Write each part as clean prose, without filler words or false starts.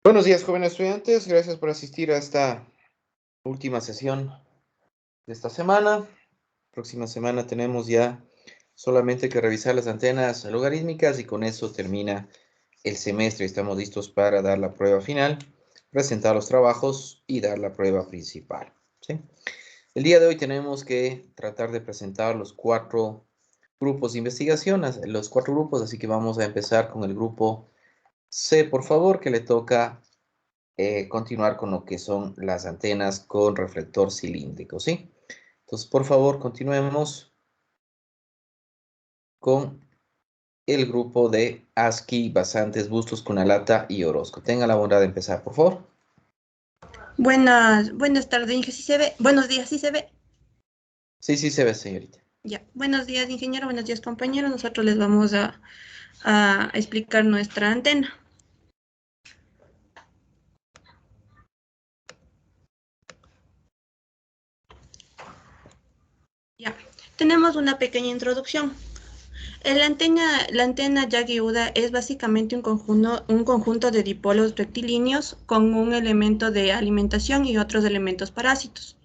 Buenos días, jóvenes estudiantes. Gracias por asistir a esta última sesión de esta semana. Próxima semana tenemos ya solamente que revisar las antenas logarítmicas y con eso termina el semestre. Estamos listos para dar la prueba final, presentar los trabajos y dar la prueba principal, ¿sí? El día de hoy tenemos que tratar de presentar los 4 grupos de investigación, los 4 grupos, así que vamos a empezar con el grupo C, por favor, que le toca continuar con lo que son las antenas con reflector cilíndrico, ¿sí? Entonces, por favor, continuemos con el grupo de ASCII, basantes, bustos, Cunalata y Orozco. Tenga la bondad de empezar, por favor. Buenas tardes, Inge, ¿sí se ve? Buenos días, ¿sí se ve? Sí, sí se ve, señorita. Ya, buenos días, ingeniero, buenos días, compañeros. Nosotros les vamos a explicar nuestra antena. Ya, tenemos una pequeña introducción. La antena Yagi-Uda es básicamente un conjunto de dipolos rectilíneos con un elemento de alimentación y otros elementos parásitos.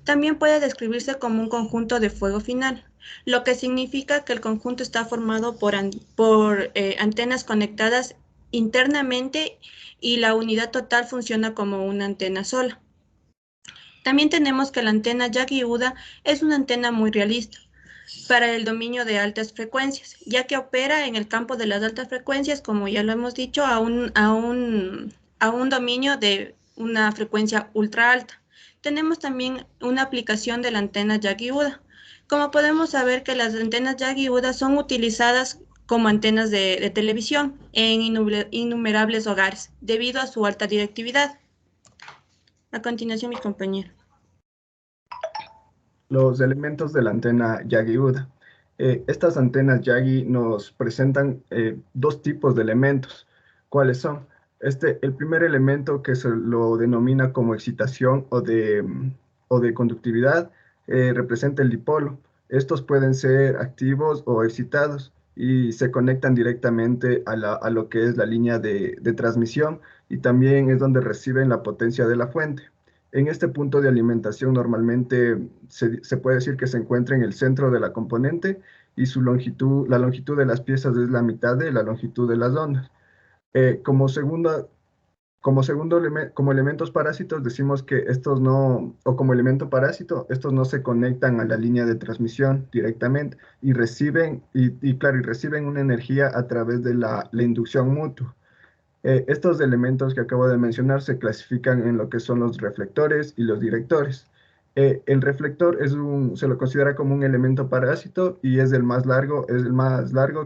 También puede describirse como un conjunto de fuego final, lo que significa que el conjunto está formado por antenas conectadas internamente y la unidad total funciona como una antena sola. También tenemos que la antena Yagi-Uda es una antena muy realista para el dominio de altas frecuencias, ya que opera en el campo de las altas frecuencias, como ya lo hemos dicho, a un dominio de una frecuencia ultra alta. Tenemos también una aplicación de la antena Yagi-Uda. Como podemos saber que las antenas Yagi-Uda son utilizadas como antenas de televisión en innumerables hogares, debido a su alta directividad. A continuación, mi compañero. Los elementos de la antena Yagi-Uda. Estas antenas Yagi nos presentan dos tipos de elementos. ¿Cuáles son? El primer elemento, que se lo denomina como excitación o de conductividad, representa el dipolo. Estos pueden ser activos o excitados y se conectan directamente a lo que es la línea de transmisión, y también es donde reciben la potencia de la fuente. En este punto de alimentación normalmente se puede decir que se encuentra en el centro de la componente, y la longitud de las piezas es la mitad de la longitud de las ondas. Eh, como segunda, como elementos parásitos decimos que estos no, o como elemento parásito, estos no se conectan a la línea de transmisión directamente y claro, y reciben una energía a través de la inducción mutua. Estos elementos que acabo de mencionar se clasifican en lo que son los reflectores y los directores. El reflector se lo considera como un elemento parásito y es el más largo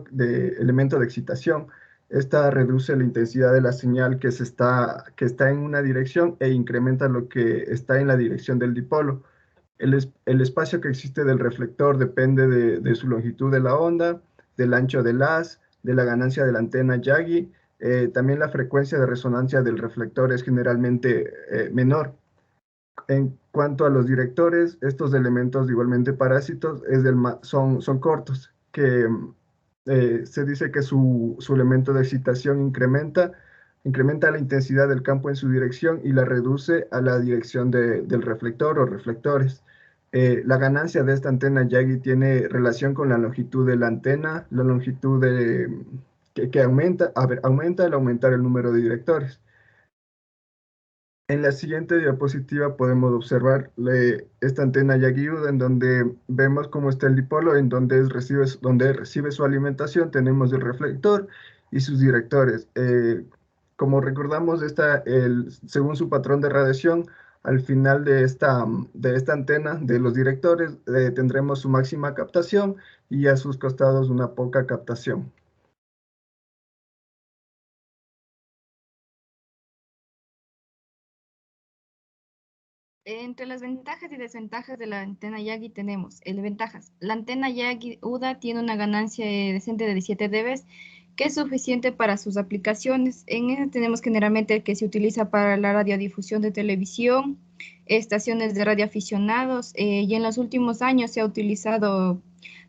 de elemento de excitación. Esta reduce la intensidad de la señal que está en una dirección e incrementa lo que está en la dirección del dipolo. El espacio que existe del reflector depende de su longitud de la onda, del ancho del haz, de la ganancia de la antena Yagi. También la frecuencia de resonancia del reflector es generalmente menor. En cuanto a los directores, estos elementos igualmente parásitos son cortos, que se dice que su elemento de excitación incrementa la intensidad del campo en su dirección y la reduce a la dirección del reflector o reflectores. La ganancia de esta antena Yagi tiene relación con la longitud de la antena, la longitud que aumenta al aumentar el número de directores. En la siguiente diapositiva podemos observar esta antena Yagi-Uda, en donde vemos cómo está el dipolo, donde recibe su alimentación. Tenemos el reflector y sus directores. Como recordamos, según su patrón de radiación, al final de esta antena, de los directores, tendremos su máxima captación y a sus costados una poca captación. Entre las ventajas y desventajas de la antena Yagi tenemos ventajas. La antena Yagi UDA tiene una ganancia decente de 17 dB, que es suficiente para sus aplicaciones. En ella tenemos generalmente que se utiliza para la radiodifusión de televisión, estaciones de radioaficionados, y en los últimos años se ha utilizado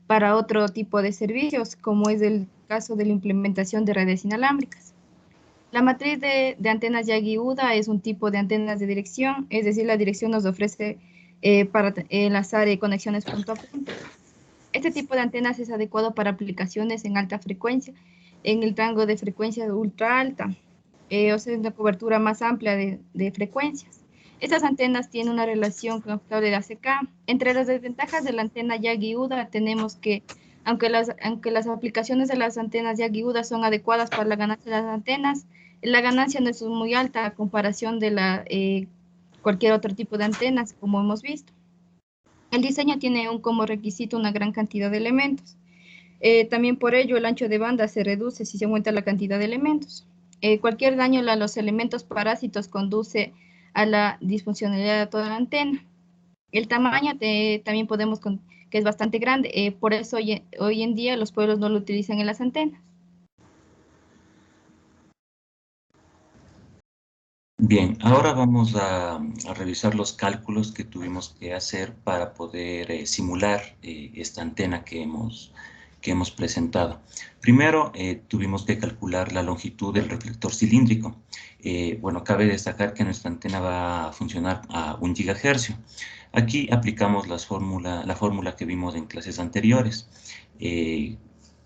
para otro tipo de servicios, como es el caso de la implementación de redes inalámbricas. La matriz de antenas Yagi-Uda es un tipo de antenas de dirección, es decir, la dirección nos ofrece para enlazar conexiones punto a punto. Este tipo de antenas es adecuado para aplicaciones en alta frecuencia, en el rango de frecuencia ultra alta, o sea, una cobertura más amplia de frecuencias. Estas antenas tienen una relación con el cable de ACK. Entre las desventajas de la antena Yagi-Uda tenemos que, aunque las aplicaciones de las antenas Yagi-Uda son adecuadas para la ganancia de las antenas, la ganancia no es muy alta a comparación de cualquier otro tipo de antenas, como hemos visto. El diseño tiene como requisito una gran cantidad de elementos. También por ello el ancho de banda se reduce si se aumenta la cantidad de elementos. Cualquier daño a los elementos parásitos conduce a la disfuncionalidad de toda la antena. El tamaño también podemos, que es bastante grande, por eso hoy en día los pueblos no lo utilizan en las antenas. Bien, ahora vamos a revisar los cálculos que tuvimos que hacer para poder simular esta antena que hemos presentado. Primero, tuvimos que calcular la longitud del reflector cilíndrico. Bueno, cabe destacar que nuestra antena va a funcionar a 1 GHz. Aquí aplicamos la fórmula que vimos en clases anteriores.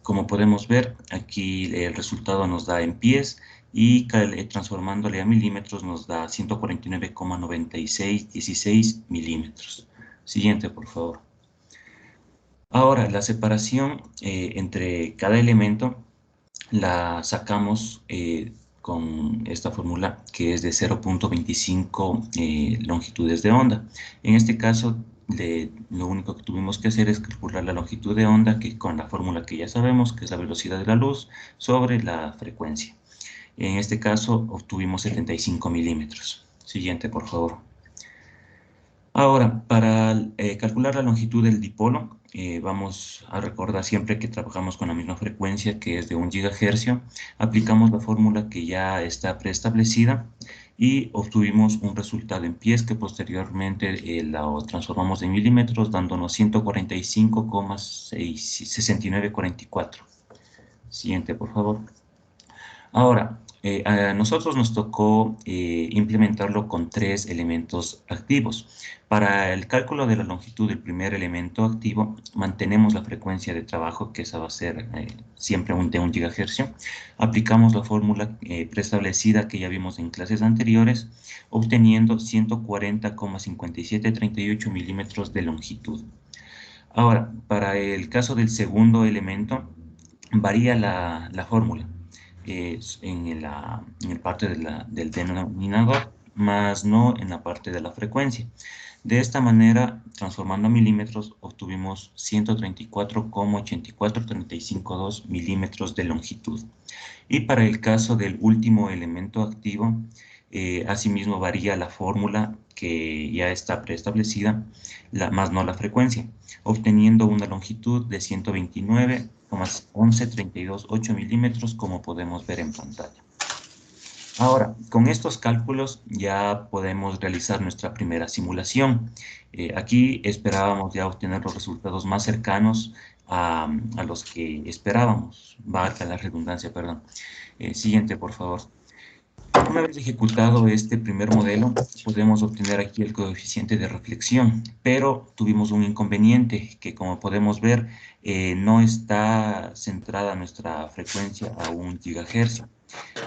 Como podemos ver, aquí el resultado nos da en pies y transformándole a milímetros nos da 149,9616 milímetros. Siguiente, por favor. Ahora, la separación entre cada elemento la sacamos con esta fórmula que es de 0.25 longitudes de onda. En este caso, lo único que tuvimos que hacer es calcular la longitud de onda que con la fórmula que ya sabemos, que es la velocidad de la luz, sobre la frecuencia. En este caso obtuvimos 75 milímetros. Siguiente, por favor. Ahora, para calcular la longitud del dipolo, vamos a recordar siempre que trabajamos con la misma frecuencia, que es de 1 GHz. Aplicamos la fórmula que ya está preestablecida y obtuvimos un resultado en pies que posteriormente lo transformamos en milímetros, dándonos 145,6944. Siguiente, por favor. Ahora, a nosotros nos tocó implementarlo con 3 elementos activos. Para el cálculo de la longitud del primer elemento activo, mantenemos la frecuencia de trabajo, que esa va a ser siempre de 1 GHz. Aplicamos la fórmula preestablecida que ya vimos en clases anteriores, obteniendo 140,5738 milímetros de longitud. Ahora, para el caso del segundo elemento, varía la fórmula. En el parte del denominador, más no en la parte de la frecuencia. De esta manera, transformando a milímetros, obtuvimos 134,84352 milímetros de longitud. Y para el caso del último elemento activo, asimismo varía la fórmula que ya está preestablecida, más no la frecuencia, obteniendo una longitud de 129,11328 milímetros, como podemos ver en pantalla. Ahora, con estos cálculos ya podemos realizar nuestra primera simulación. Aquí esperábamos ya obtener los resultados más cercanos a los que esperábamos, valga la redundancia, perdón. Siguiente, por favor. Una vez ejecutado este primer modelo, podemos obtener aquí el coeficiente de reflexión, pero tuvimos un inconveniente que, como podemos ver, no está centrada nuestra frecuencia a 1 GHz.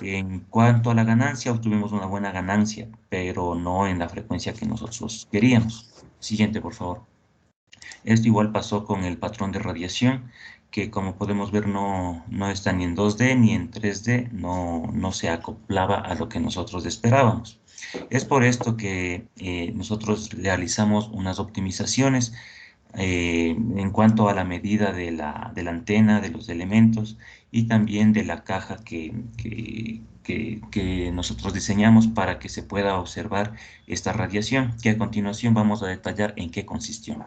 En cuanto a la ganancia, obtuvimos una buena ganancia, pero no en la frecuencia que nosotros queríamos. Siguiente, por favor. Esto igual pasó con el patrón de radiación, que como podemos ver no está ni en 2D ni en 3D, no se acoplaba a lo que nosotros esperábamos. Es por esto que nosotros realizamos unas optimizaciones en cuanto a la medida de la antena, de los elementos y también de la caja que nosotros diseñamos para que se pueda observar esta radiación, que a continuación vamos a detallar en qué consistió.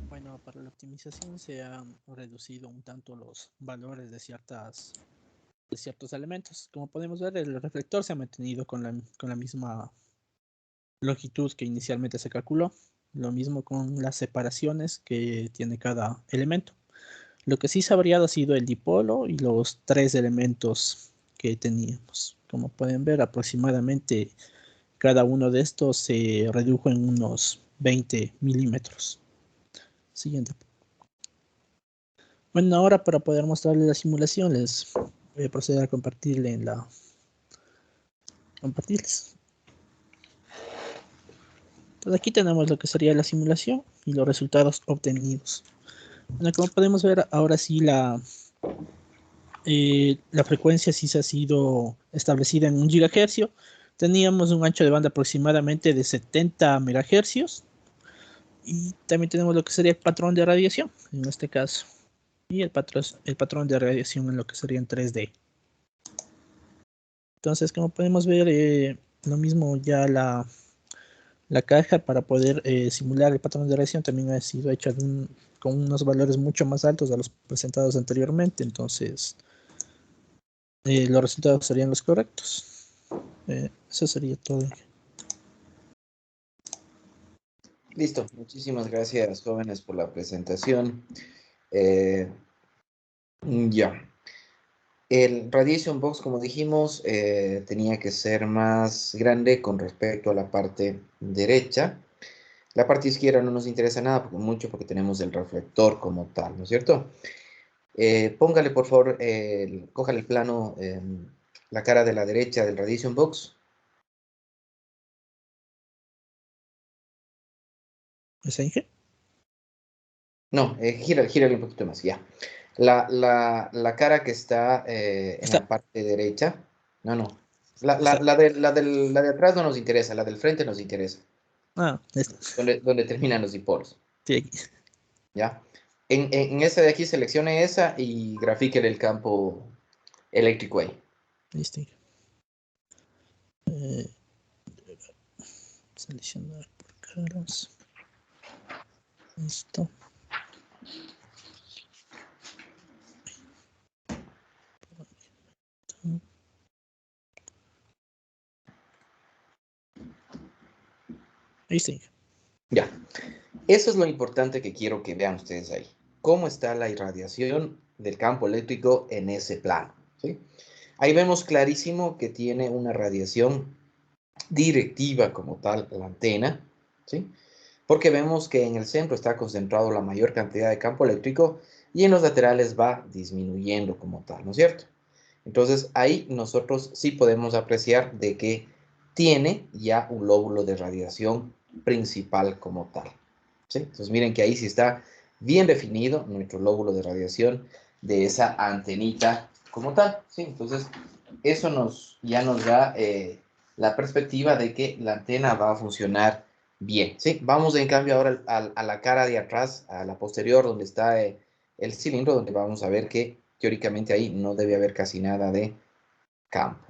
Bueno, para la optimización se han reducido un tanto los valores de ciertos elementos. Como podemos ver, el reflector se ha mantenido con la misma longitud que inicialmente se calculó. Lo mismo con las separaciones que tiene cada elemento. Lo que sí se ha variado ha sido el dipolo y los 3 elementos que teníamos. Como pueden ver, aproximadamente cada uno de estos se redujo en unos 20 milímetros. Siguiente. Bueno, ahora para poder mostrarles la simulación, les voy a proceder a compartirle en la... compartirles. Entonces aquí tenemos lo que sería la simulación y los resultados obtenidos. Bueno, como podemos ver, ahora sí la frecuencia sí se ha sido establecida en 1 GHz. Teníamos un ancho de banda aproximadamente de 70 MHz. Y también tenemos lo que sería el patrón de radiación, en este caso. Y el patrón de radiación en lo que sería en 3D. Entonces, como podemos ver, lo mismo ya la caja para poder simular el patrón de radiación también ha sido hecha con unos valores mucho más altos a los presentados anteriormente. Entonces, los resultados serían los correctos. Eso sería todo. Listo. Muchísimas gracias, jóvenes, por la presentación. Ya. El Radiation Box, como dijimos, tenía que ser más grande con respecto a la parte derecha. La parte izquierda no nos interesa nada mucho porque tenemos el reflector como tal, ¿no es cierto? Póngale, por favor, cójale el plano, la cara de la derecha del Radiation Box. ¿Ese Inge? No, gírale un poquito más, ya. La cara que está en la parte derecha. No, no. La de atrás no nos interesa, la del frente nos interesa. Ah, esta. Donde terminan los dipolos. Sí, aquí. ¿Ya? En esa de aquí seleccione esa y grafíquele el campo eléctrico ahí. Listo. Seleccionar por caras. Listo. Ahí está. Ya. Eso es lo importante que quiero que vean ustedes ahí. Cómo está la irradiación del campo eléctrico en ese plano. ¿Sí? Ahí vemos clarísimo que tiene una radiación directiva como tal la antena, ¿sí? Porque vemos que en el centro está concentrado la mayor cantidad de campo eléctrico y en los laterales va disminuyendo como tal, ¿no es cierto? Entonces ahí nosotros sí podemos apreciar de que tiene ya un lóbulo de radiación principal como tal, ¿sí? Entonces miren que ahí sí está bien definido nuestro lóbulo de radiación de esa antenita como tal, ¿sí? Entonces eso ya nos da la perspectiva de que la antena va a funcionar bien, ¿sí? Vamos en cambio ahora a la cara de atrás, a la posterior, donde está el cilindro, donde vamos a ver que teóricamente ahí no debe haber casi nada de campo.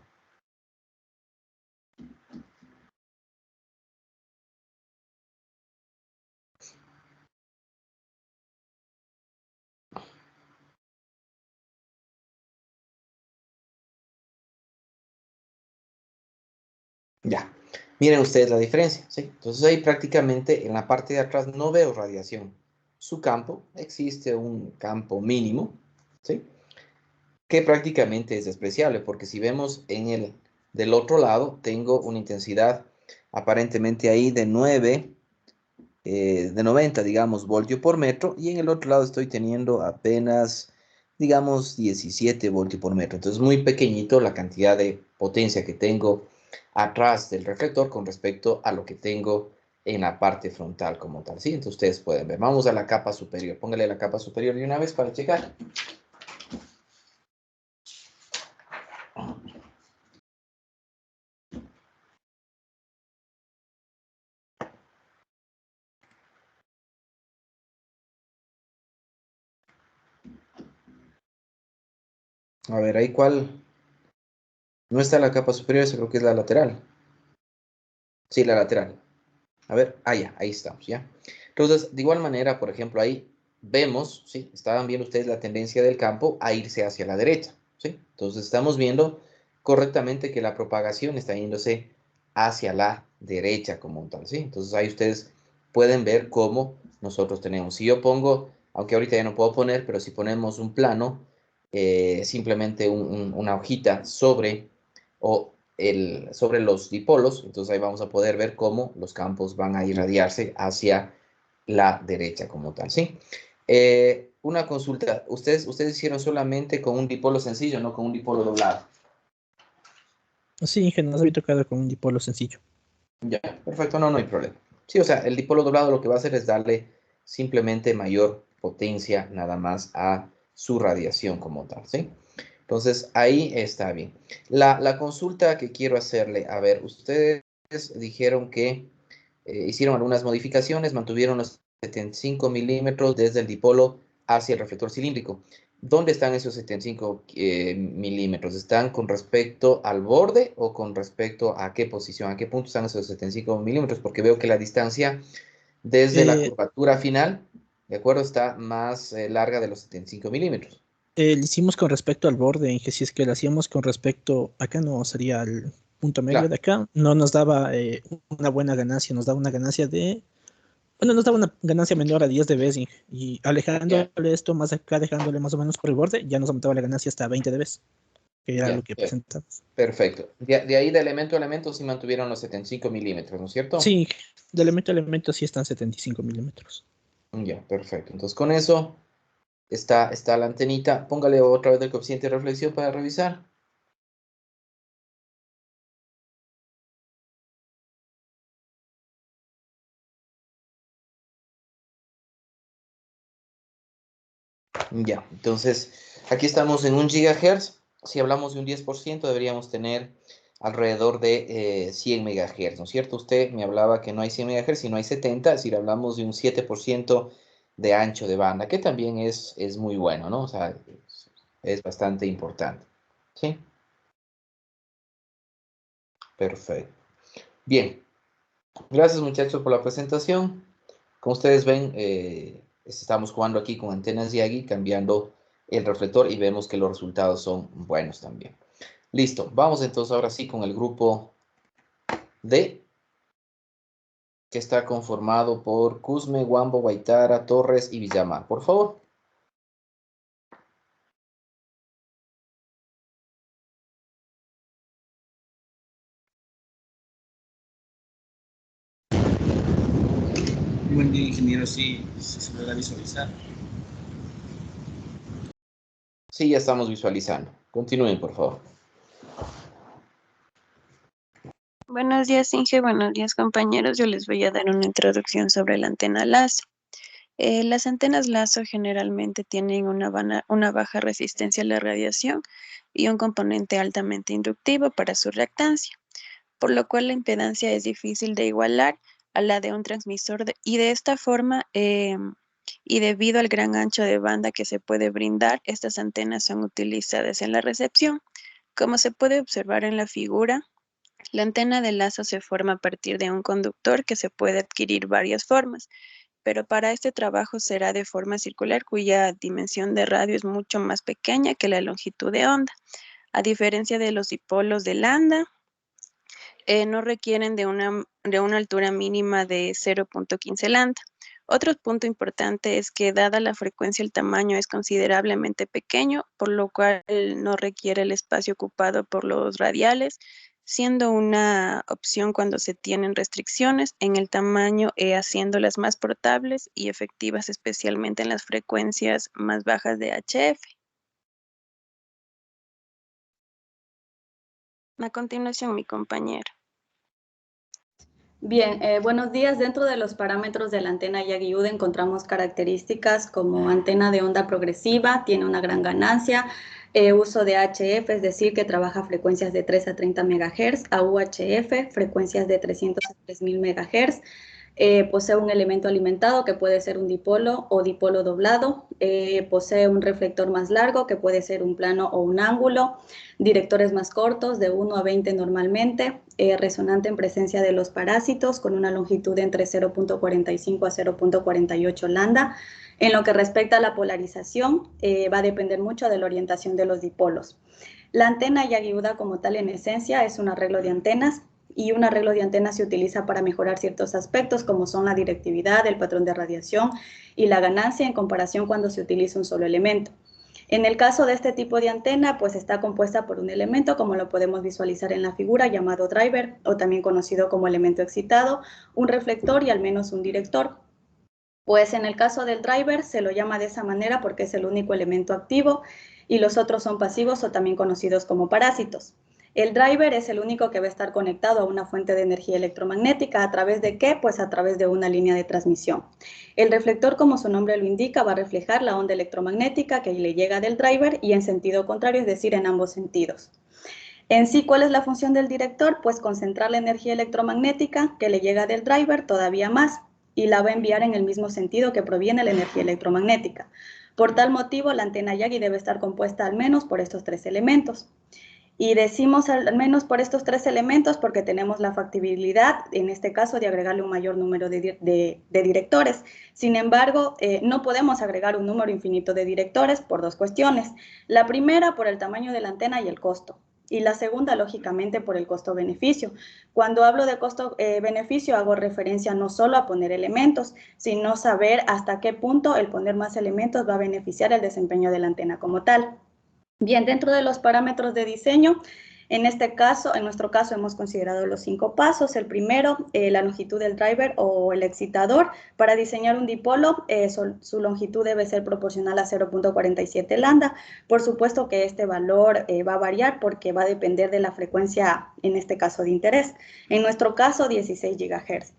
Ya, miren ustedes la diferencia, ¿sí? Entonces ahí prácticamente en la parte de atrás no veo radiación. Su campo, existe un campo mínimo, ¿sí? Que prácticamente es despreciable, porque si vemos del otro lado, tengo una intensidad aparentemente ahí de 90, digamos, voltio por metro, y en el otro lado estoy teniendo apenas, digamos, 17 voltio por metro. Entonces, muy pequeñito la cantidad de potencia que tengo atrás del reflector con respecto a lo que tengo en la parte frontal como tal, ¿sí? Entonces, ustedes pueden ver. Vamos a la capa superior. Póngale la capa superior de una vez para checar. A ver, ahí cuál. No está la capa superior, esa creo que es la lateral. Sí, la lateral. A ver, ya, ahí estamos, ¿ya? Entonces, de igual manera, por ejemplo, ahí vemos, ¿sí? Estaban viendo ustedes la tendencia del campo a irse hacia la derecha, ¿sí? Entonces, estamos viendo correctamente que la propagación está yéndose hacia la derecha como tal, ¿sí? Entonces, ahí ustedes pueden ver cómo nosotros tenemos. Si yo pongo aunque ahorita ya no puedo poner, pero si ponemos un plano, simplemente una hojita sobre, sobre los dipolos, entonces ahí vamos a poder ver cómo los campos van a irradiarse hacia la derecha como tal, ¿sí? Una consulta, ustedes hicieron solamente con un dipolo sencillo, no con un dipolo doblado. Sí, que nos había tocado con un dipolo sencillo. Ya, perfecto, no hay problema. Sí, o sea, el dipolo doblado lo que va a hacer es darle simplemente mayor potencia nada más a su radiación como tal, ¿sí? Entonces, ahí está bien. La consulta que quiero hacerle, a ver, ustedes dijeron que hicieron algunas modificaciones, mantuvieron los 75 milímetros desde el dipolo hacia el reflector cilíndrico. ¿Dónde están esos 75 milímetros? ¿Están con respecto al borde o con respecto a qué posición? ¿A qué punto están esos 75 milímetros? Porque veo que la distancia desde la curvatura final, ¿de acuerdo? Está más larga de los 75 milímetros. Lo hicimos con respecto al borde, en que si es que lo hacíamos con respecto, acá no sería el punto medio Claro. de acá, no nos daba una buena ganancia, nos daba una ganancia de, bueno, nos daba una ganancia menor a 10 de Bézing, y alejándole esto más acá, dejándole más o menos por el borde, ya nos aumentaba la ganancia hasta 20 dB, que era lo que presentamos. Perfecto. De ahí de elemento a elemento sí mantuvieron los 75 milímetros, ¿no es cierto? Sí, de elemento a elemento sí están 75 milímetros. Ya, perfecto. Entonces con eso está la antenita. Póngale otra vez el coeficiente de reflexión para revisar. Ya, entonces aquí estamos en 1 gigahertz. Si hablamos de un 10%, deberíamos tener alrededor de 100 megahertz, ¿no es cierto? Usted me hablaba que no hay 100 megahertz, sino hay 70, es decir, hablamos de un 7% de ancho de banda, que también es muy bueno, ¿no? O sea, es bastante importante, ¿sí? Perfecto. Bien, gracias muchachos por la presentación. Como ustedes ven, estamos jugando aquí con antenas Yagi, cambiando el reflector y vemos que los resultados son buenos también. Listo, vamos entonces ahora sí con el grupo D, que está conformado por Cusme, Wambo, Guaitara, Torres y Villamar. Por favor. Buen día, ingeniero. Sí, se logra visualizar. Sí, ya estamos visualizando. Continúen, por favor. Buenos días, Inge. Buenos días, compañeros. Yo les voy a dar una introducción sobre la antena lazo. Las antenas lazo generalmente tienen una baja resistencia a la radiación y un componente altamente inductivo para su reactancia, por lo cual la impedancia es difícil de igualar a la de un transmisor y de esta forma, y debido al gran ancho de banda que se puede brindar, estas antenas son utilizadas en la recepción. Como se puede observar en la figura, la antena de lazo se forma a partir de un conductor que se puede adquirir varias formas, pero para este trabajo será de forma circular cuya dimensión de radio es mucho más pequeña que la longitud de onda. A diferencia de los dipolos de lambda, no requieren de una altura mínima de 0.15 lambda. Otro punto importante es que dada la frecuencia el tamaño es considerablemente pequeño, por lo cual no requiere el espacio ocupado por los radiales, siendo una opción cuando se tienen restricciones en el tamaño, haciéndolas más portables y efectivas, especialmente en las frecuencias más bajas de HF. A continuación, mi compañero. Bien, buenos días. Dentro de los parámetros de la antena Yagi-Uda encontramos características como antena de onda progresiva, tiene una gran ganancia, uso de HF, es decir, que trabaja frecuencias de 3 a 30 MHz, a UHF, frecuencias de 300 a 3000 MHz, posee un elemento alimentado que puede ser un dipolo o dipolo doblado, posee un reflector más largo que puede ser un plano o un ángulo, directores más cortos de 1 a 20 normalmente, resonante en presencia de los parásitos con una longitud entre 0.45 a 0.48 lambda. En lo que respecta a la polarización, va a depender mucho de la orientación de los dipolos. La antena Yagi-Uda como tal en esencia es un arreglo de antenas y un arreglo de antena se utiliza para mejorar ciertos aspectos como son la directividad, el patrón de radiación y la ganancia en comparación cuando se utiliza un solo elemento. En el caso de este tipo de antena, pues está compuesta por un elemento, como lo podemos visualizar en la figura, llamado driver, o también conocido como elemento excitado, un reflector y al menos un director. Pues en el caso del driver se lo llama de esa manera porque es el único elemento activo y los otros son pasivos o también conocidos como parásitos. El driver es el único que va a estar conectado a una fuente de energía electromagnética. ¿A través de qué? Pues a través de una línea de transmisión. El reflector, como su nombre lo indica, va a reflejar la onda electromagnética que le llega del driver y en sentido contrario, es decir, en ambos sentidos. En sí, ¿cuál es la función del director? Pues concentrar la energía electromagnética que le llega del driver todavía más y la va a enviar en el mismo sentido que proviene la energía electromagnética. Por tal motivo, la antena Yagi debe estar compuesta al menos por estos tres elementos. Y decimos al menos por estos tres elementos porque tenemos la factibilidad, en este caso, de agregarle un mayor número de directores. Sin embargo, no podemos agregar un número infinito de directores por dos cuestiones. La primera, por el tamaño de la antena y el costo. Y la segunda, lógicamente, por el costo-beneficio. Cuando hablo de costo-beneficio, hago referencia no solo a poner elementos, sino saber hasta qué punto el poner más elementos va a beneficiar el desempeño de la antena como tal. Bien, dentro de los parámetros de diseño, en nuestro caso hemos considerado los 5 pasos. El primero, la longitud del driver o el excitador. Para diseñar un dipolo, su longitud debe ser proporcional a 0.47 lambda. Por supuesto que este valor va a variar porque va a depender de la frecuencia, en este caso de interés. En nuestro caso, 16 GHz.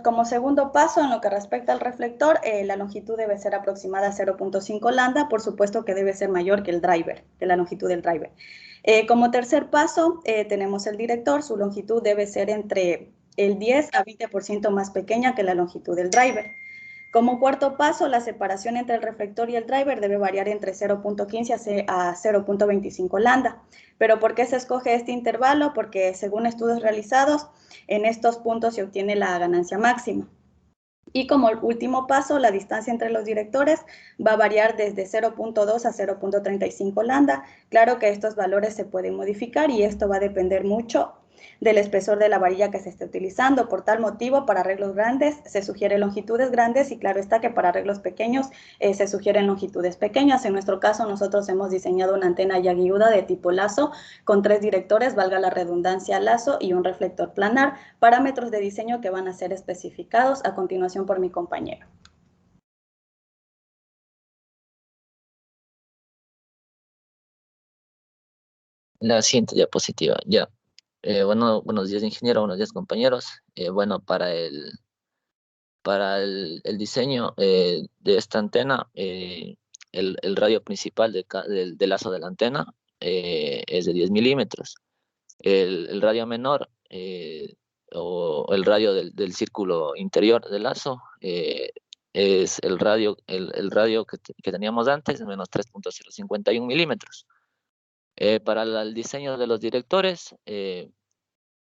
Como segundo paso, en lo que respecta al reflector, la longitud debe ser aproximada a 0.5 lambda, por supuesto que debe ser mayor que el driver, que la longitud del driver. Como tercer paso, tenemos el director, su longitud debe ser entre el 10 a 20% más pequeña que la longitud del driver. Como cuarto paso, la separación entre el reflector y el driver debe variar entre 0.15 a 0.25 lambda. ¿Pero por qué se escoge este intervalo? Porque según estudios realizados, en estos puntos se obtiene la ganancia máxima. Y como último paso, la distancia entre los directores va a variar desde 0.2 a 0.35 lambda. Claro que estos valores se pueden modificar y esto va a depender mucho del espesor de la varilla que se esté utilizando. Por tal motivo, para arreglos grandes se sugieren longitudes grandes y claro está que para arreglos pequeños se sugieren longitudes pequeñas. En nuestro caso, nosotros hemos diseñado una antena Yagi Uda de tipo lazo con 3 directores, valga la redundancia, lazo y un reflector planar, parámetros de diseño que van a ser especificados a continuación por mi compañero. La siguiente diapositiva, ya. Buenos días, ingeniero, buenos días, compañeros. Bueno, para el diseño de esta antena, el radio principal del lazo de la antena es de 10 milímetros. El radio menor o el radio del círculo interior del lazo es el radio que teníamos antes, menos 3.051 milímetros. Para el diseño de los directores,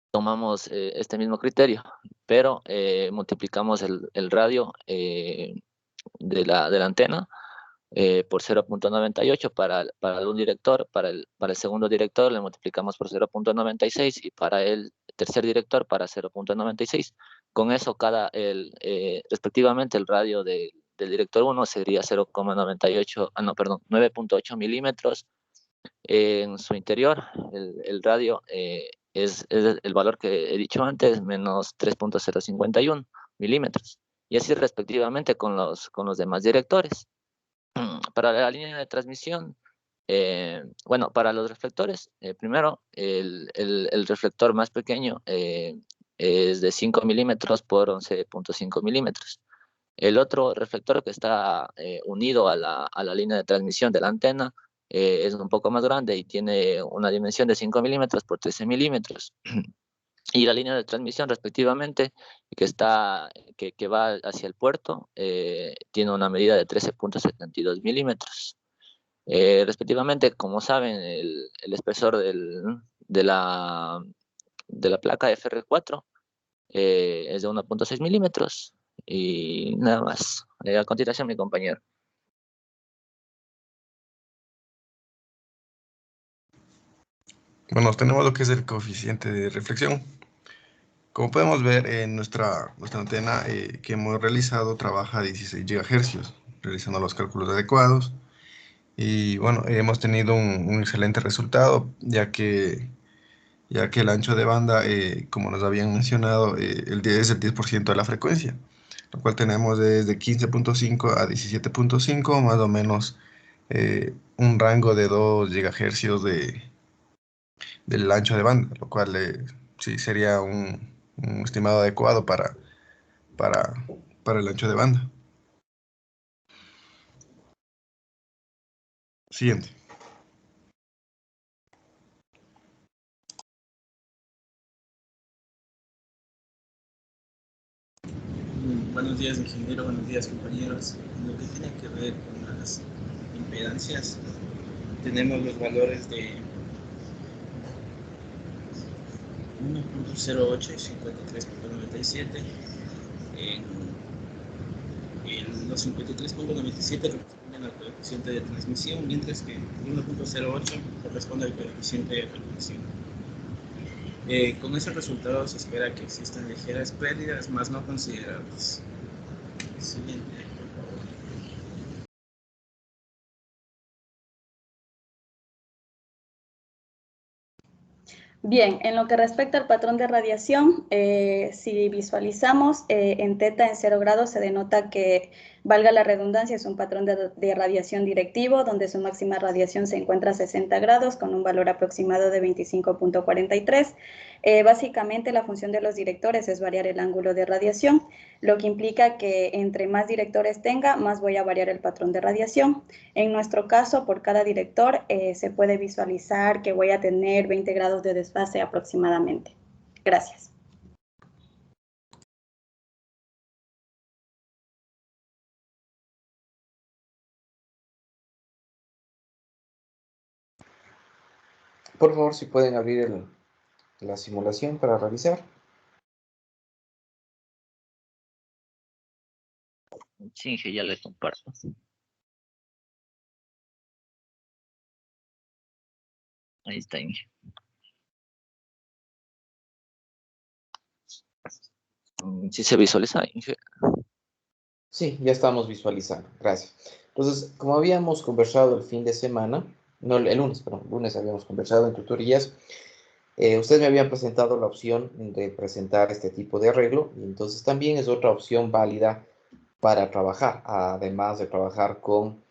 tomamos este mismo criterio, pero multiplicamos el radio de la antena por 0.98 para un director, para el segundo director le multiplicamos por 0.96 y para el tercer director para 0.96. Con eso respectivamente el radio del director 1 sería 0.98, 9.8 milímetros en su interior. El radio es el valor que he dicho antes, menos 3.051 milímetros. Y así respectivamente con los demás directores. Para la línea de transmisión, para los reflectores, primero, el reflector más pequeño es de 5 milímetros por 11.5 milímetros. El otro reflector que está unido a la línea de transmisión de la antena es un poco más grande y tiene una dimensión de 5 milímetros por 13 milímetros. Y la línea de transmisión, respectivamente, que va hacia el puerto, tiene una medida de 13.72 milímetros. Respectivamente, como saben, el espesor de la placa FR4 es de 1.6 milímetros. Y nada más. A continuación, mi compañero. Bueno, tenemos lo que es el coeficiente de reflexión. Como podemos ver, nuestra antena que hemos realizado trabaja a 16 GHz, realizando los cálculos adecuados. Y bueno, hemos tenido un excelente resultado, ya que el ancho de banda, como nos habían mencionado, es el 10% de la frecuencia, lo cual tenemos desde 15.5 a 17.5, más o menos un rango de 2 GHz del ancho de banda, lo cual sí sería un estimado adecuado para el ancho de banda. Siguiente. Buenos días, ingeniero. Buenos días, compañeros. En lo que tiene que ver con las impedancias, tenemos los valores de 1.08 y 53.97. Los 53.97 corresponden al coeficiente de transmisión, mientras que 1.08 corresponde al coeficiente de reflexión. Con ese resultado se espera que existan ligeras pérdidas, más no considerables. Siguiente, por favor. Bien, en lo que respecta al patrón de radiación, si visualizamos en teta en 0 grados se denota que, valga la redundancia, es un patrón de radiación directivo donde su máxima radiación se encuentra a 60 grados con un valor aproximado de 25.43. Básicamente la función de los directores es variar el ángulo de radiación, lo que implica que entre más directores tenga, más voy a variar el patrón de radiación. En nuestro caso, por cada director se puede visualizar que voy a tener 20 grados de desfase aproximadamente. Gracias. Por favor, si pueden abrir la simulación para revisar. Sí, que ya les comparto. Ahí está, Inge. ¿Sí se visualiza, Inge? Sí, ya estamos visualizando. Gracias. Entonces, como habíamos conversado el fin de semana, no, el lunes, perdón, el lunes habíamos conversado en tutorías, ustedes me habían presentado la opción de presentar este tipo de arreglo, y entonces también es otra opción válida para trabajar, además de trabajar con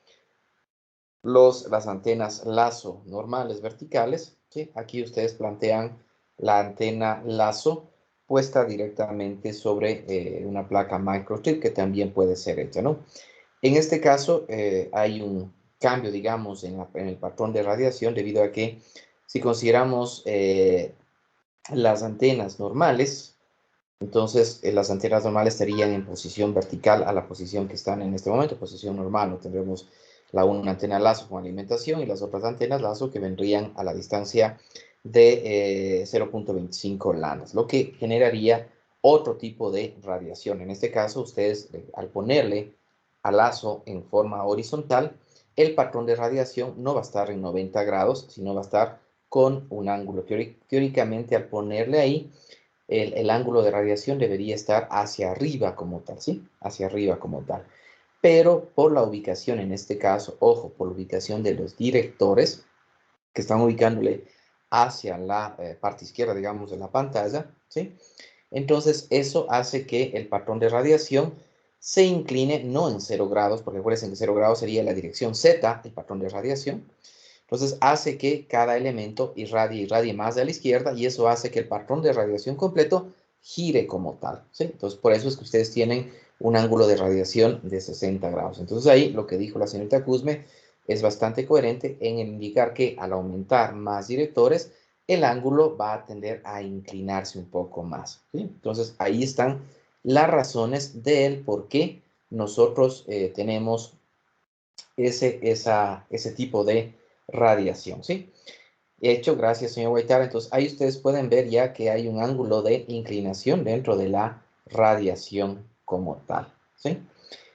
las antenas lazo normales verticales, ¿sí? Aquí ustedes plantean la antena lazo puesta directamente sobre una placa microstrip que también puede ser hecha, ¿no? En este caso hay un cambio, digamos, en el patrón de radiación debido a que si consideramos las antenas normales, entonces las antenas normales estarían en posición vertical a la posición que están en este momento, posición normal, ¿no? Tendremos una antena lazo con alimentación y las otras antenas lazo que vendrían a la distancia de 0.25 lanas, lo que generaría otro tipo de radiación. En este caso, ustedes al ponerle al lazo en forma horizontal, el patrón de radiación no va a estar en 90 grados, sino va a estar con un ángulo. Teóricamente, al ponerle ahí, el ángulo de radiación debería estar hacia arriba como tal, ¿sí? Hacia arriba como tal. Pero por la ubicación, en este caso, ojo, por la ubicación de los directores, que están ubicándole hacia la parte izquierda, digamos, de la pantalla, ¿sí? Entonces, eso hace que el patrón de radiación se incline no en 0 grados, porque acuérdense que 0 grados sería la dirección Z, el patrón de radiación. Entonces, hace que cada elemento irradie más a la izquierda y eso hace que el patrón de radiación completo gire como tal, ¿sí? Entonces, por eso es que ustedes tienen un ángulo de radiación de 60 grados. Entonces, ahí lo que dijo la señorita Kuzme es bastante coherente en indicar que al aumentar más directores, el ángulo va a tender a inclinarse un poco más, ¿sí? Entonces, ahí están las razones del por qué nosotros tenemos ese tipo de radiación, ¿sí? Hecho, gracias, señor Guaitara. Entonces, ahí ustedes pueden ver ya que hay un ángulo de inclinación dentro de la radiación como tal, ¿sí?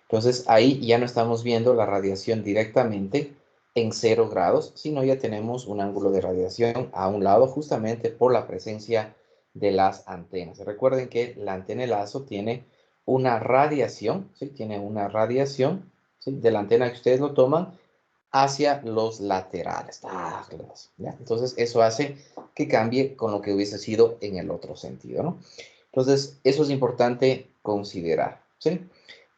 Entonces, ahí ya no estamos viendo la radiación directamente en 0 grados, sino ya tenemos un ángulo de radiación a un lado justamente por la presencia de las antenas. Recuerden que la antena de lazo tiene una radiación, ¿sí? Tiene una radiación, ¿sí? De la antena que ustedes lo toman hacia los laterales. ¿Ya? Entonces, eso hace que cambie con lo que hubiese sido en el otro sentido, ¿no? Entonces, eso es importante considerar, ¿sí?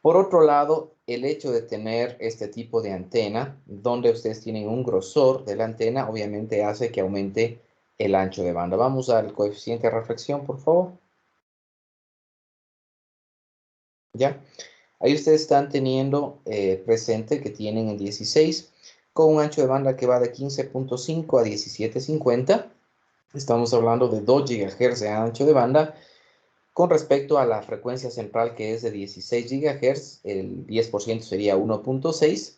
Por otro lado, el hecho de tener este tipo de antena, donde ustedes tienen un grosor de la antena, obviamente hace que aumente el ancho de banda. Vamos al coeficiente de reflexión, por favor. ¿Ya? Ahí ustedes están teniendo presente que tienen el 16 con un ancho de banda que va de 15.5 a 17.50. Estamos hablando de 2 GHz de ancho de banda. Con respecto a la frecuencia central que es de 16 GHz, el 10% sería 1.6,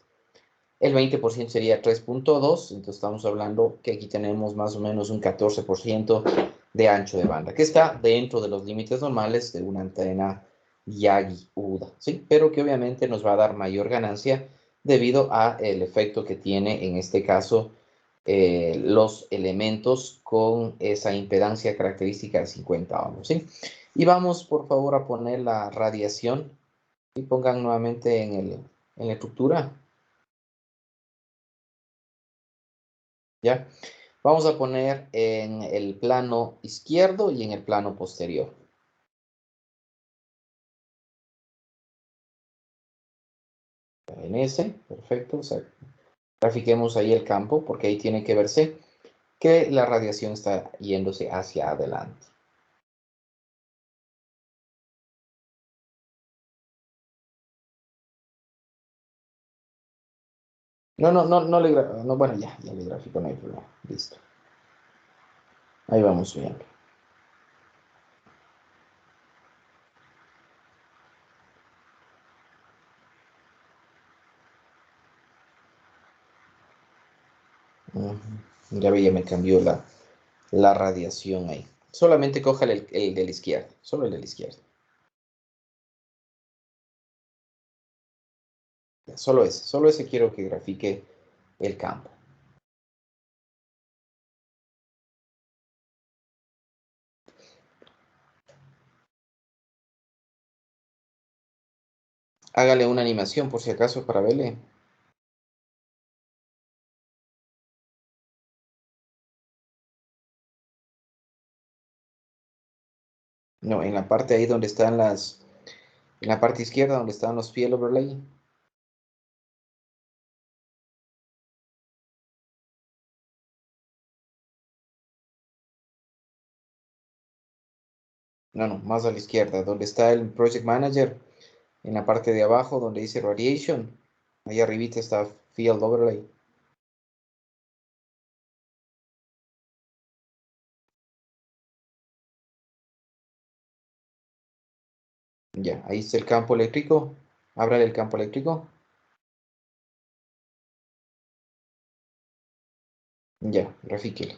el 20% sería 3.2, entonces estamos hablando que aquí tenemos más o menos un 14% de ancho de banda, que está dentro de los límites normales de una antena Yagi-Uda, ¿sí? Pero que obviamente nos va a dar mayor ganancia debido a el efecto que tiene en este caso los elementos con esa impedancia característica de 50 ohms, ¿sí? Y vamos por favor a poner la radiación y pongan nuevamente en la estructura. ¿Ya? Vamos a poner en el plano izquierdo y en el plano posterior. En ese, perfecto. O sea, grafiquemos ahí el campo porque ahí tiene que verse que la radiación está yéndose hacia adelante. No, bueno, ya le grafico, no hay problema. Listo. Ahí vamos viendo. Ya vi, ya me cambió la radiación ahí. Solamente coja el de la izquierda, solo el de la izquierda. Solo ese quiero que grafique el campo. Hágale una animación por si acaso para verle. No, en la parte ahí donde están en la parte izquierda donde están los field overlay. No, más a la izquierda, donde está el Project Manager, en la parte de abajo donde dice Radiation, ahí arribita está Field Overlay. Ya, ahí está el campo eléctrico. Ábrale el campo eléctrico. Ya, grafíquelo.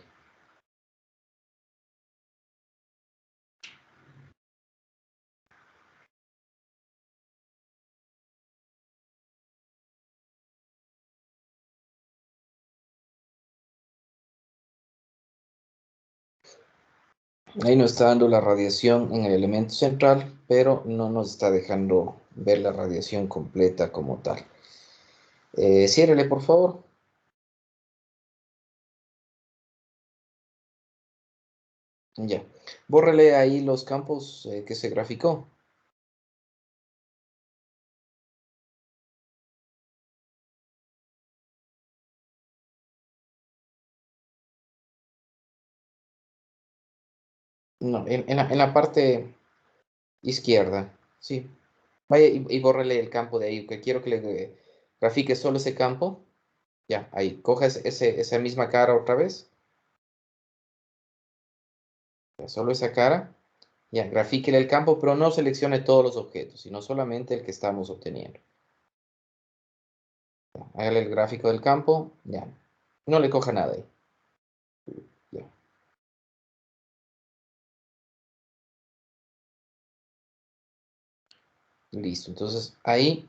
Ahí nos está dando la radiación en el elemento central, pero no nos está dejando ver la radiación completa como tal. Ciérrele, por favor. Ya. Bórrele ahí los campos que se graficó. No, en la parte izquierda. Sí. Vaya y bórrele el campo de ahí, que quiero que le grafique solo ese campo. Ya, ahí. Coja esa misma cara otra vez. Ya, solo esa cara. Ya, grafíquele el campo, pero no seleccione todos los objetos, sino solamente el que estamos obteniendo. Ya, hágale el gráfico del campo. Ya. No le coja nada ahí. Ya. Listo. Entonces, ahí,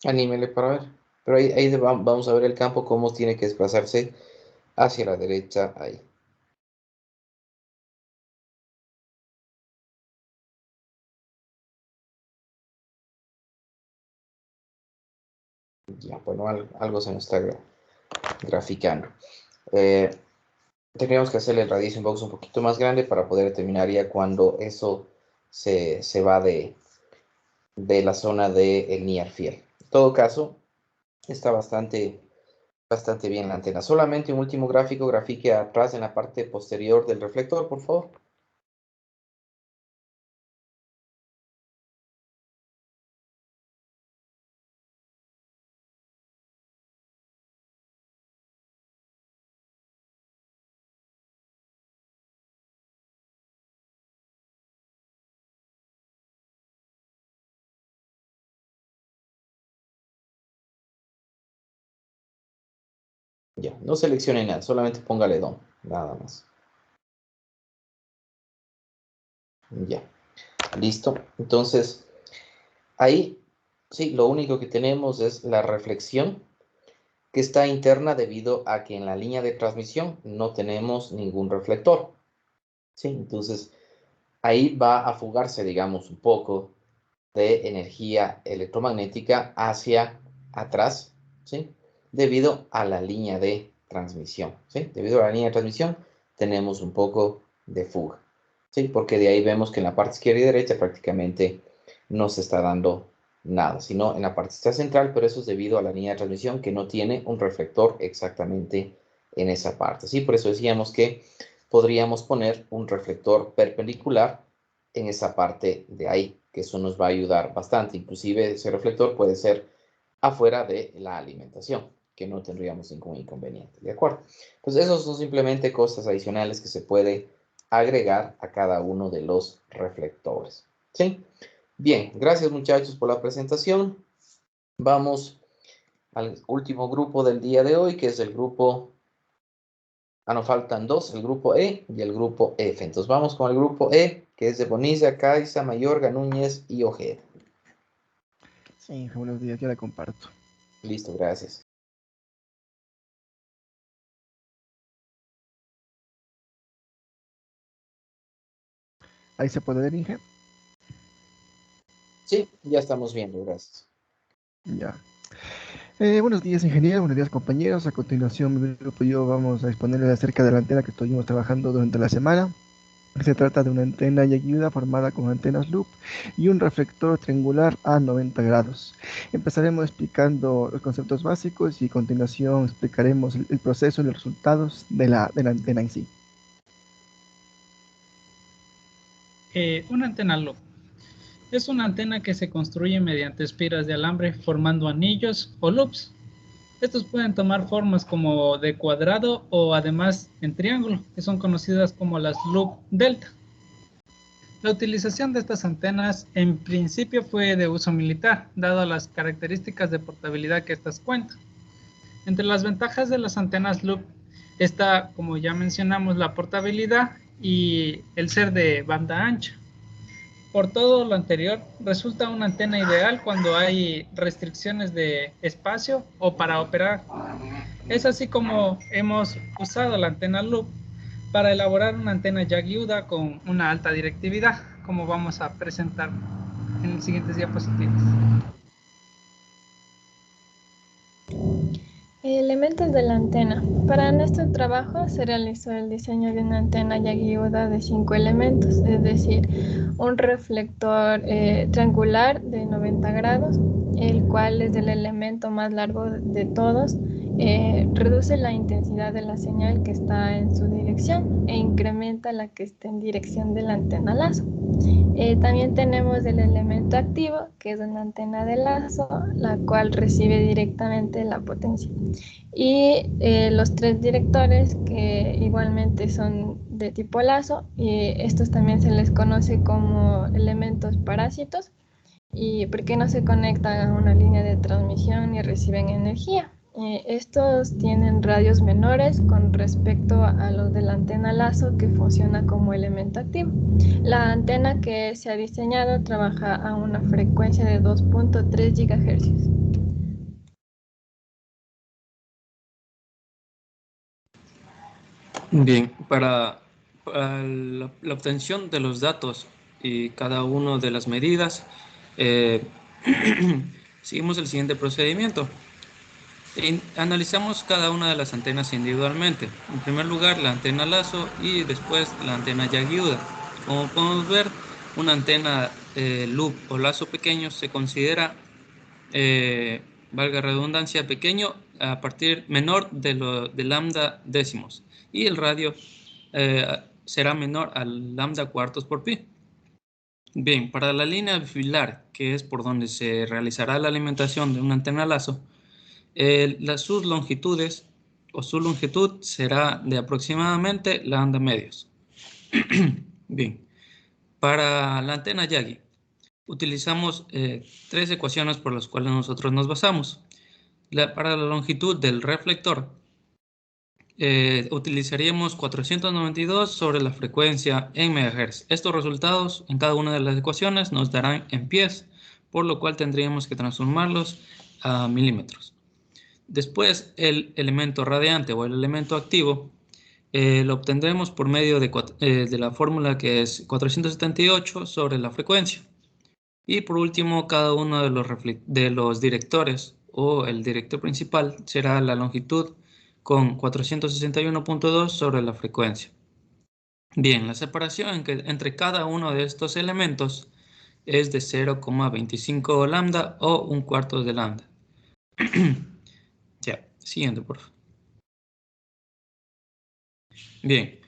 anímele para ver. Pero ahí vamos a ver el campo, cómo tiene que desplazarse hacia la derecha ahí. Ya, bueno, algo se nos está graficando. Tendríamos que hacerle el radiation box un poquito más grande para poder determinar ya cuando eso se va de la zona del near field. En todo caso, está bastante bien la antena. Solamente un último gráfico, grafique atrás en la parte posterior del reflector, por favor. Ya, no seleccione nada, solamente póngale DOM, nada más. Ya, listo. Entonces, ahí, sí, lo único que tenemos es la reflexión que está interna debido a que en la línea de transmisión no tenemos ningún reflector. Sí, entonces ahí va a fugarse, digamos, un poco de energía electromagnética hacia atrás, ¿sí? Debido a la línea de transmisión, ¿sí? Debido a la línea de transmisión tenemos un poco de fuga, ¿sí? Porque de ahí vemos que en la parte izquierda y derecha prácticamente no se está dando nada, sino en la parte central, pero eso es debido a la línea de transmisión que no tiene un reflector exactamente en esa parte, ¿sí? Por eso decíamos que podríamos poner un reflector perpendicular en esa parte de ahí, que eso nos va a ayudar bastante. Inclusive ese reflector puede ser afuera de la alimentación, que no tendríamos ningún inconveniente, ¿de acuerdo? Entonces, esos son simplemente cosas adicionales que se puede agregar a cada uno de los reflectores, ¿sí? Bien, gracias muchachos por la presentación. Vamos al último grupo del día de hoy, que es el grupo... nos faltan dos, el grupo E y el grupo F. Entonces vamos con el grupo E, que es de Bonilla, Caiza, Mayorga, Núñez y Ojeda. Sí, buenos días, ya la comparto. Listo, gracias. Ahí se puede ver, Inge. Sí, ya estamos viendo, gracias. Ya. Buenos días, ingeniero, buenos días, compañeros. A continuación, mi grupo y yo vamos a exponerles acerca de la antena que estuvimos trabajando durante la semana. Se trata de una antena Yagi-Uda formada con antenas loop y un reflector triangular a 90 grados. Empezaremos explicando los conceptos básicos y a continuación explicaremos el proceso y los resultados de la antena en sí. Una antena loop es una antena que se construye mediante espiras de alambre formando anillos o loops. Estos pueden tomar formas como de cuadrado o además en triángulo, que son conocidas como las loop delta. La utilización de estas antenas en principio fue de uso militar, dado las características de portabilidad que estas cuentan. Entre las ventajas de las antenas loop está, como ya mencionamos, la portabilidad y el ser de banda ancha. Por todo lo anterior, resulta una antena ideal cuando hay restricciones de espacio o para operar. Es así como hemos usado la antena loop para elaborar una antena Yagi-Uda con una alta directividad, como vamos a presentar en las siguientes diapositivas. Elementos de la antena. Para nuestro trabajo se realizó el diseño de una antena Yagi-Uda de 5 elementos, es decir, un reflector triangular de 90 grados, el cual es el elemento más largo de todos. Reduce la intensidad de la señal que está en su dirección e incrementa la que está en dirección de la antena lazo. También tenemos el elemento activo, que es una antena de lazo, la cual recibe directamente la potencia. Y los 3 directores, que igualmente son de tipo lazo, y estos también se les conoce como elementos parásitos, y porque no se conectan a una línea de transmisión ni reciben energía. Estos tienen radios menores con respecto a los de la antena lazo, que funciona como elemento activo. La antena que se ha diseñado trabaja a una frecuencia de 2.3 GHz. Bien, para la obtención de los datos y cada una de las medidas, seguimos el siguiente procedimiento. Analizamos cada una de las antenas individualmente. En primer lugar, la antena lazo y después la antena Yagi-Uda. Como podemos ver, una antena loop o lazo pequeño se considera, valga redundancia, pequeño a partir menor de lambda décimos, y el radio será menor al lambda cuartos por pi. Bien, para la línea bifilar, que es por donde se realizará la alimentación de una antena lazo, sus longitudes o su longitud será de aproximadamente lambda medios. Bien, para la antena Yagi utilizamos tres ecuaciones por las cuales nosotros nos basamos. Para la longitud del reflector utilizaríamos 492 sobre la frecuencia en megahertz. Estos resultados en cada una de las ecuaciones nos darán en pies, por lo cual tendríamos que transformarlos a milímetros. Después, el elemento radiante o el elemento activo lo obtendremos por medio de la fórmula que es 478 sobre la frecuencia. Y por último, cada uno de los directores o el director principal será la longitud con 461.2 sobre la frecuencia. Bien, la separación entre cada uno de estos elementos es de 0,25 lambda o un cuarto de lambda. Ya, siguiente, por favor. Bien,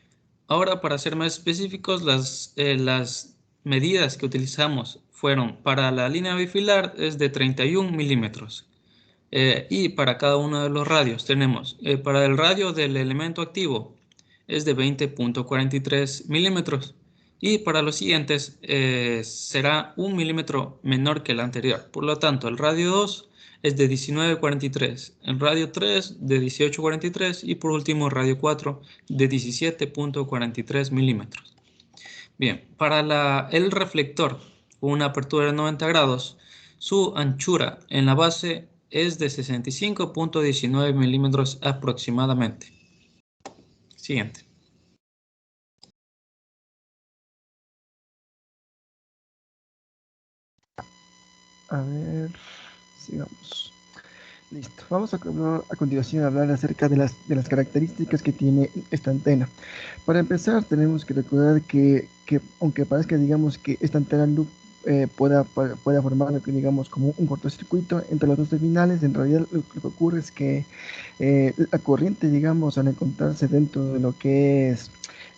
ahora para ser más específicos, las medidas que utilizamos fueron para la línea bifilar es de 31 milímetros. Y para cada uno de los radios tenemos, para el radio del elemento activo es de 20.43 milímetros. Y para los siguientes será 1 milímetro menor que el anterior. Por lo tanto, el radio 2 es de 19.43, el radio 3 de 18.43 y por último el radio 4 de 17.43 milímetros. Bien, para el reflector con una apertura de 90 grados, su anchura en la base es de 65.19 milímetros aproximadamente. Siguiente. A ver, sigamos. Listo. Vamos a continuación a hablar acerca de las características que tiene esta antena. Para empezar, tenemos que recordar que aunque parezca, digamos, que esta antena loop pueda formar lo que digamos como un cortocircuito entre los dos terminales, en realidad lo que ocurre es que la corriente, digamos, al encontrarse dentro de lo que es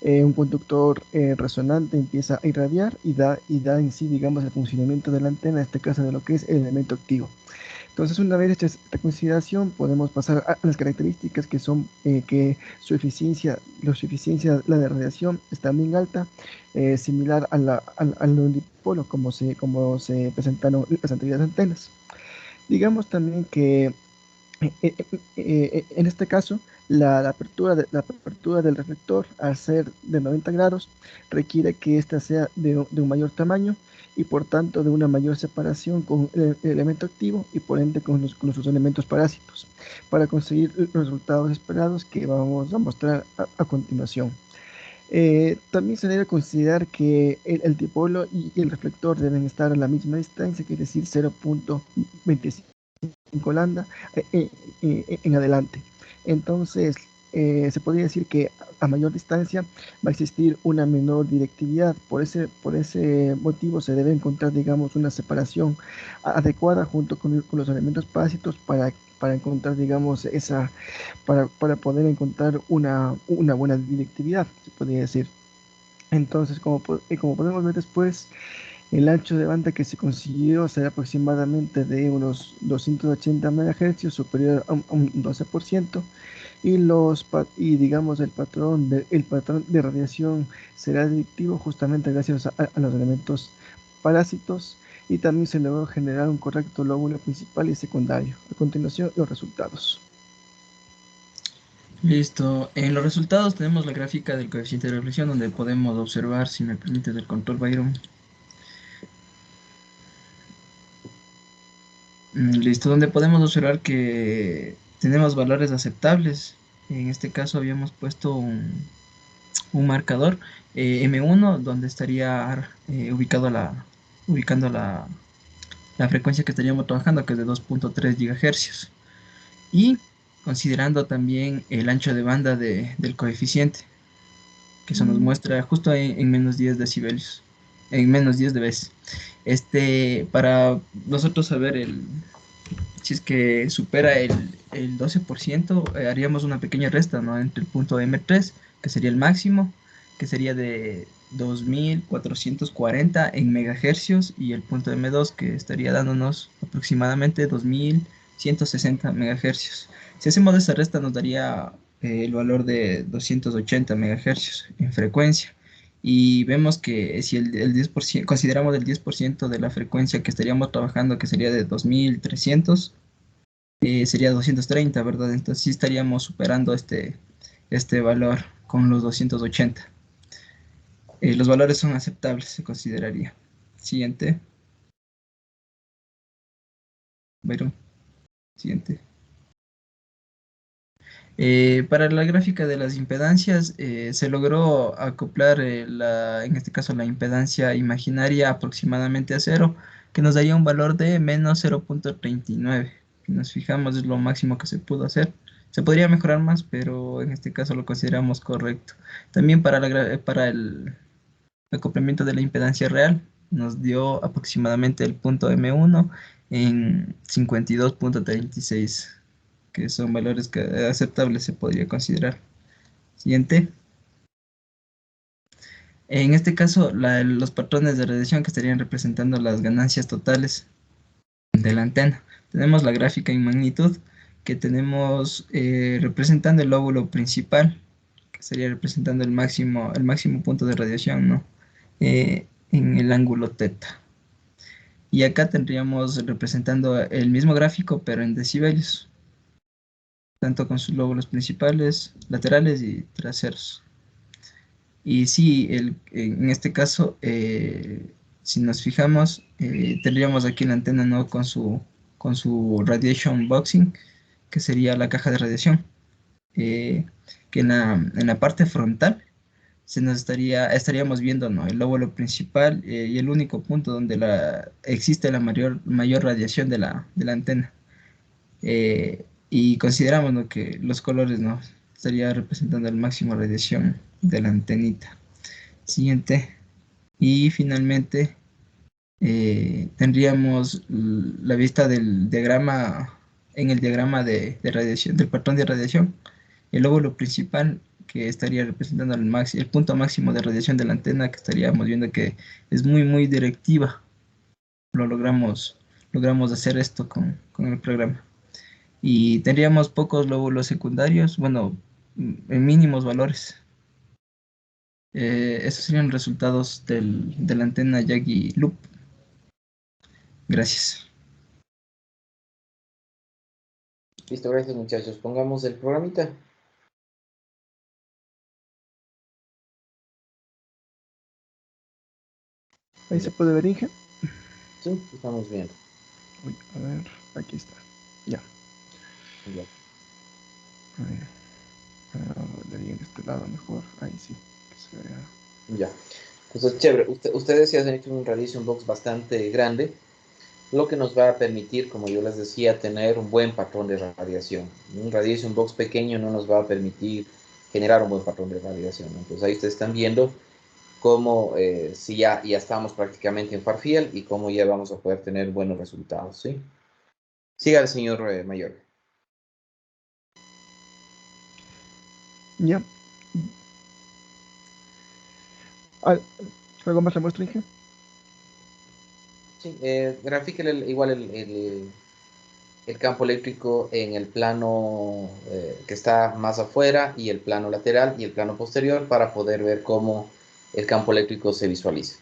un conductor resonante, empieza a irradiar y da en sí, digamos, el funcionamiento de la antena, en este caso de lo que es el elemento activo. Entonces, una vez hecha esta consideración, podemos pasar a las características que son que su eficiencia, la de radiación está bien alta, similar al dipolo como se presentaron las anteriores antenas. Digamos también que en este caso, la apertura del reflector, al ser de 90 grados, requiere que ésta sea de un mayor tamaño y por tanto de una mayor separación con el elemento activo y por ende con sus elementos parásitos, para conseguir los resultados esperados que vamos a mostrar a continuación. También se debe considerar que el dipolo y el reflector deben estar a la misma distancia, que es decir, 0.25 lambda en adelante. Entonces, se podría decir que a mayor distancia va a existir una menor directividad. Por ese motivo se debe encontrar, digamos, una separación adecuada junto con los elementos parásitos para encontrar, digamos, para poder encontrar una buena directividad, se podría decir. Entonces, como podemos ver después, el ancho de banda que se consiguió será aproximadamente de unos 280 MHz, superior a un 12%, y digamos el patrón de radiación será directivo justamente gracias a los elementos parásitos, y también se logró generar un correcto lóbulo principal y secundario. A continuación, los resultados. Listo. En los resultados tenemos la gráfica del coeficiente de reflexión, donde podemos observar, si me permite, el control Byron. Listo, donde podemos observar que tenemos valores aceptables. En este caso habíamos puesto un marcador M1, donde estaría ubicando la frecuencia que estaríamos trabajando, que es de 2.3 GHz. y considerando también el ancho de banda del coeficiente, que eso nos muestra justo en menos 10 decibelios, en menos 10 dB. Para nosotros saber si es que supera el 12%, haríamos una pequeña resta, ¿no?, entre el punto M3, que sería el máximo, que sería de 2440 en megahercios, y el punto M2, que estaría dándonos aproximadamente 2160 megahercios. Si hacemos esa resta, nos daría el valor de 280 megahercios en frecuencia. Y vemos que si el 10%, consideramos el 10% de la frecuencia que estaríamos trabajando, que sería de 2300, sería 230, ¿verdad? Entonces sí estaríamos superando este valor con los 280. Los valores son aceptables, se consideraría. Siguiente. Byron. Siguiente. Para la gráfica de las impedancias, se logró acoplar, en este caso, la impedancia imaginaria aproximadamente a 0, que nos daría un valor de menos 0.39. Si nos fijamos, es lo máximo que se pudo hacer. Se podría mejorar más, pero en este caso lo consideramos correcto. También para el acoplamiento de la impedancia real, nos dio aproximadamente el punto M1 en 52.36, que son valores aceptables, se podría considerar. Siguiente. En este caso, los patrones de radiación que estarían representando las ganancias totales de la antena. Tenemos la gráfica en magnitud, que tenemos representando el lóbulo principal, que estaría representando el máximo punto de radiación, ¿no?, en el ángulo teta. Y acá tendríamos representando el mismo gráfico, pero en decibelios, tanto con sus lóbulos principales, laterales y traseros. Y sí, en este caso, si nos fijamos, tendríamos aquí la antena, ¿no?, con su radiation boxing, que sería la caja de radiación, que en la parte frontal estaríamos viendo, ¿no?, el lóbulo principal, y el único punto donde existe la mayor radiación de la antena. Y consideramos, ¿no?, que los colores, ¿no?, estaría representando el máximo de radiación de la antenita. Siguiente. Y finalmente tendríamos la vista del diagrama, en el diagrama de radiación, del patrón de radiación, el lóbulo principal, que estaría representando el punto máximo de radiación de la antena, que estaríamos viendo que es muy, muy directiva. Logramos hacer esto con el programa. Y tendríamos pocos lóbulos secundarios, bueno, en mínimos valores. Esos serían resultados de la antena Yagi Loop. Gracias. Listo, gracias, muchachos. Pongamos el programita. Ahí se puede ver, Inge. Sí, estamos viendo. Uy, a ver, aquí está. Ya. Ya. A ver. De ahí en este lado mejor. Ahí sí, que se vea. Ya. Entonces, chévere. Ustedes ya han hecho un radiation box bastante grande, lo que nos va a permitir, como yo les decía, tener un buen patrón de radiación. Un radiation box pequeño no nos va a permitir generar un buen patrón de radiación, ¿no? Entonces ahí ustedes están viendo cómo, si ya estamos prácticamente en far field y cómo ya vamos a poder tener buenos resultados, ¿sí? Siga el señor Mayor. Ya. ¿Algo más le muestro, Inge? Sí, grafíquele igual el campo eléctrico en el plano que está más afuera, y el plano lateral y el plano posterior, para poder ver cómo el campo eléctrico se visualiza.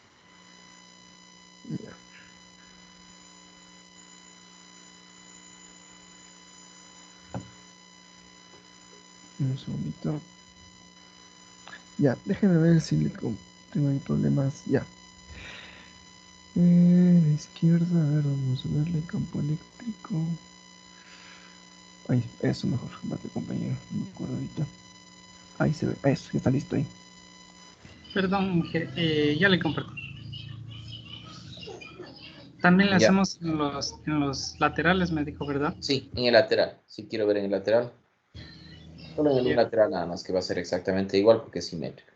Un segundito. Ya, déjenme ver si tengo ahí problemas. Ya. A la izquierda, a ver, vamos a verle el campo eléctrico. Ahí, eso mejor, date, compañero, no me acuerdo ahorita. Ahí se ve, eso, ya está listo ahí. Perdón, ya le comparto. También le Ya. hacemos en los laterales, me dijo, ¿verdad? Sí, en el lateral. Sí, quiero ver en el lateral. Solo en el Ya. lateral nada más, que va a ser exactamente igual porque es simétrico.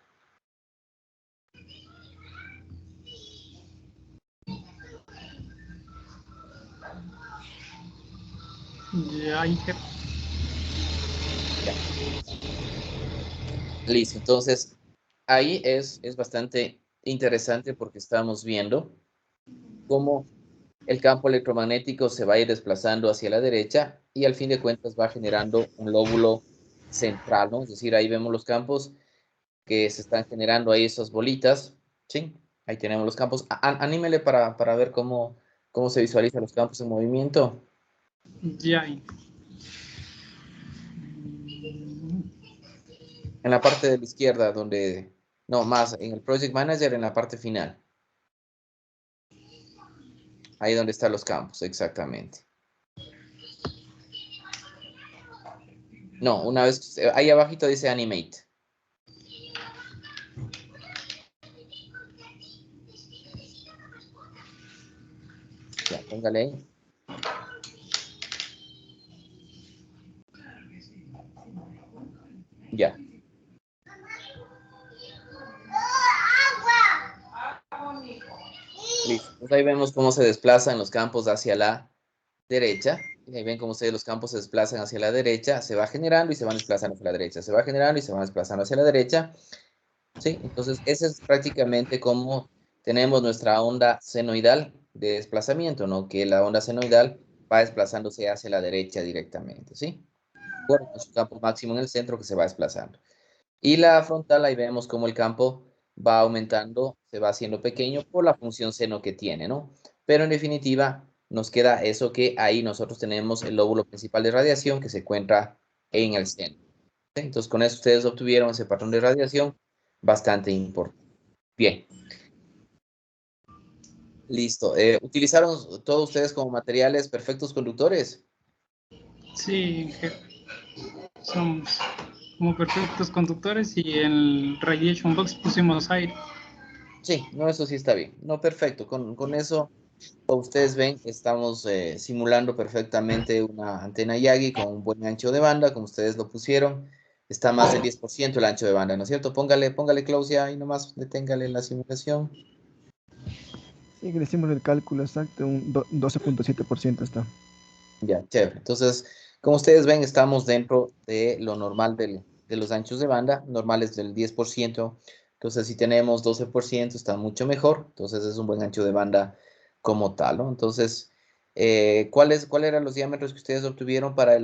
Ya, Inge. Ya. Listo, entonces ahí es bastante interesante porque estamos viendo cómo el campo electromagnético se va a ir desplazando hacia la derecha y al fin de cuentas va generando un lóbulo central, ¿no? Es decir, ahí vemos los campos que se están generando ahí esas bolitas, ¿sí? Ahí tenemos los campos. Anímele para ver cómo se visualizan los campos en movimiento. Ya. En la parte de la izquierda, donde... No, más en el Project Manager, en la parte final. Ahí donde están los campos, exactamente. No, una vez... Ahí abajito dice Animate. Ya, póngale ahí. Ya. Listo. Entonces ahí vemos cómo se desplazan los campos hacia la derecha. Y ahí ven cómo ustedes los campos se desplazan hacia la derecha. Se va generando y se van desplazando hacia la derecha. Se va generando y se van desplazando hacia la derecha. ¿Sí? Entonces, ese es prácticamente como tenemos nuestra onda senoidal de desplazamiento, ¿no? Que la onda senoidal va desplazándose hacia la derecha directamente, ¿sí? Bueno, con su campo máximo en el centro que se va desplazando. Y la frontal, ahí vemos cómo el campo va aumentando, se va haciendo pequeño por la función seno que tiene, ¿no? Pero en definitiva, nos queda eso que ahí nosotros tenemos el lóbulo principal de radiación que se encuentra en el seno. ¿Sí? Entonces, con eso ustedes obtuvieron ese patrón de radiación bastante importante. Bien. Listo. ¿Utilizaron todos ustedes como materiales perfectos conductores? Sí, Inge. Somos como perfectos conductores y en el Radiation Box pusimos aire. Sí, no, eso sí está bien. No, perfecto. Con eso, como ustedes ven, estamos simulando perfectamente una antena Yagi con un buen ancho de banda, como ustedes lo pusieron. Está más del 10% el ancho de banda, ¿no es cierto? Póngale close ya y nomás deténgale la simulación. Sí, que le hicimos el cálculo exacto, un 12.7% está. Ya, chévere. Entonces, como ustedes ven, estamos dentro de lo normal de los anchos de banda, normales del 10%. Entonces, si tenemos 12%, está mucho mejor. Entonces, es un buen ancho de banda como tal, ¿no? Entonces, ¿cuáles eran los diámetros que ustedes obtuvieron para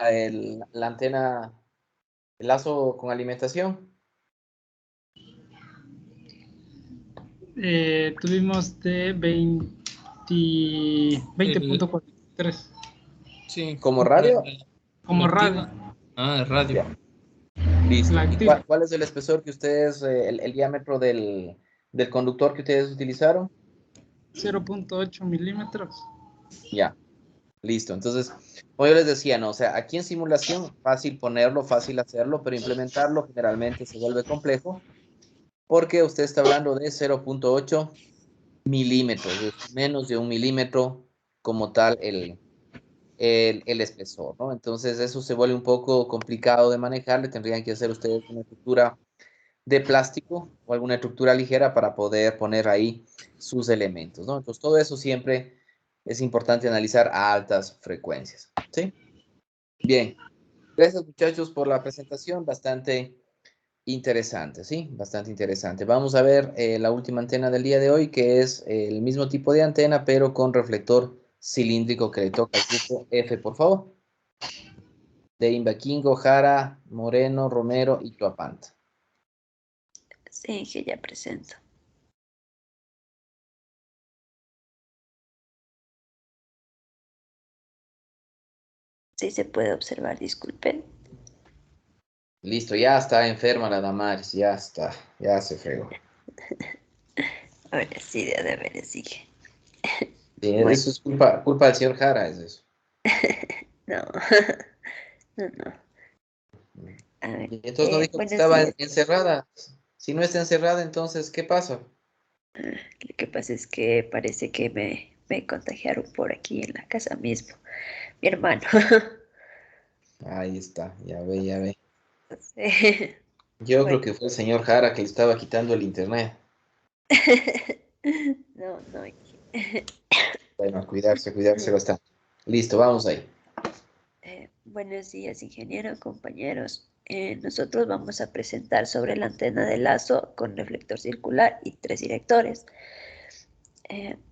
la antena, el lazo con alimentación? Tuvimos de 20.43. Sí. ¿Como radio? Como ¿La radio. activa? Ah, radio. Ya. Listo. La ¿Y activa. cuál es el espesor que ustedes, el diámetro del conductor que ustedes utilizaron? 0.8 milímetros. Ya, listo. Entonces, como yo les decía, ¿no? O sea, aquí en simulación, fácil ponerlo, fácil hacerlo, pero implementarlo generalmente se vuelve complejo porque usted está hablando de 0.8 milímetros, es menos de 1 milímetro como tal el espesor, ¿no? Entonces, eso se vuelve un poco complicado de manejar. Le tendrían que hacer ustedes una estructura de plástico o alguna estructura ligera para poder poner ahí sus elementos, ¿no? Entonces, todo eso siempre es importante analizar a altas frecuencias, ¿sí? Bien, gracias muchachos por la presentación, bastante interesante, ¿sí? Bastante interesante. Vamos a ver la última antena del día de hoy, que es el mismo tipo de antena, pero con reflector cilíndrico que le toca al grupo F, por favor. De Imbaquingo, Jara, Moreno, Romero y Tuapanta. Sí, que ya presento. Sí se puede observar, disculpen. Listo, ya está enferma la Damaris, ya está, ya se fregó. Ahora sí, de haber sigue. Eso es culpa del señor Jara, es eso. No, no. A ver, Y entonces no dijo que buenos estaba días. encerrada. Si no está encerrada, entonces, ¿qué pasa? Lo que pasa es que parece que me contagiaron por aquí en la casa mismo. Mi hermano. Ahí está, ya ve, ya ve. Sí. Yo creo Bueno. que fue el señor Jara que le estaba quitando el internet. No, no. Bueno, a cuidarse bastante. Listo, vamos ahí. Buenos días, ingeniero, compañeros. Nosotros vamos a presentar sobre la antena de lazo con reflector circular y 3 directores.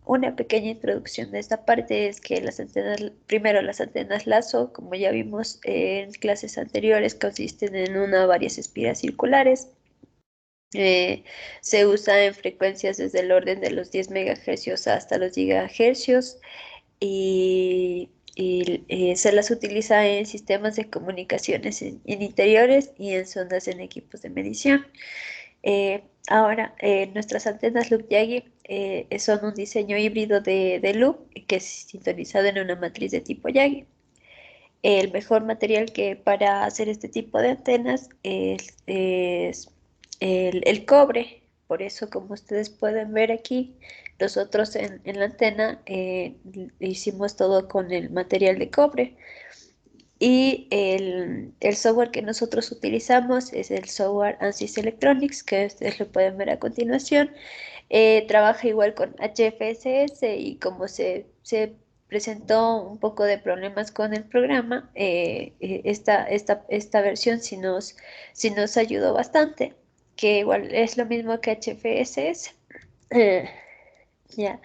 Una pequeña introducción de esta parte es que las antenas lazo, como ya vimos en clases anteriores, consisten en una o varias espiras circulares. Se usa en frecuencias desde el orden de los 10 MHz hasta los GHz y se las utiliza en sistemas de comunicaciones en interiores y en sondas en equipos de medición. Ahora, nuestras antenas loop Yagi son un diseño híbrido de loop que es sintonizado en una matriz de tipo Yagi. El mejor material que para hacer este tipo de antenas es el cobre. Por eso, como ustedes pueden ver aquí, nosotros en la antena hicimos todo con el material de cobre. Y el software que nosotros utilizamos es el software ANSYS Electronics, que ustedes lo pueden ver a continuación. Trabaja igual con HFSS y como se presentó un poco de problemas con el programa, esta versión sí nos ayudó bastante, que igual es lo mismo que HFSS. Ya.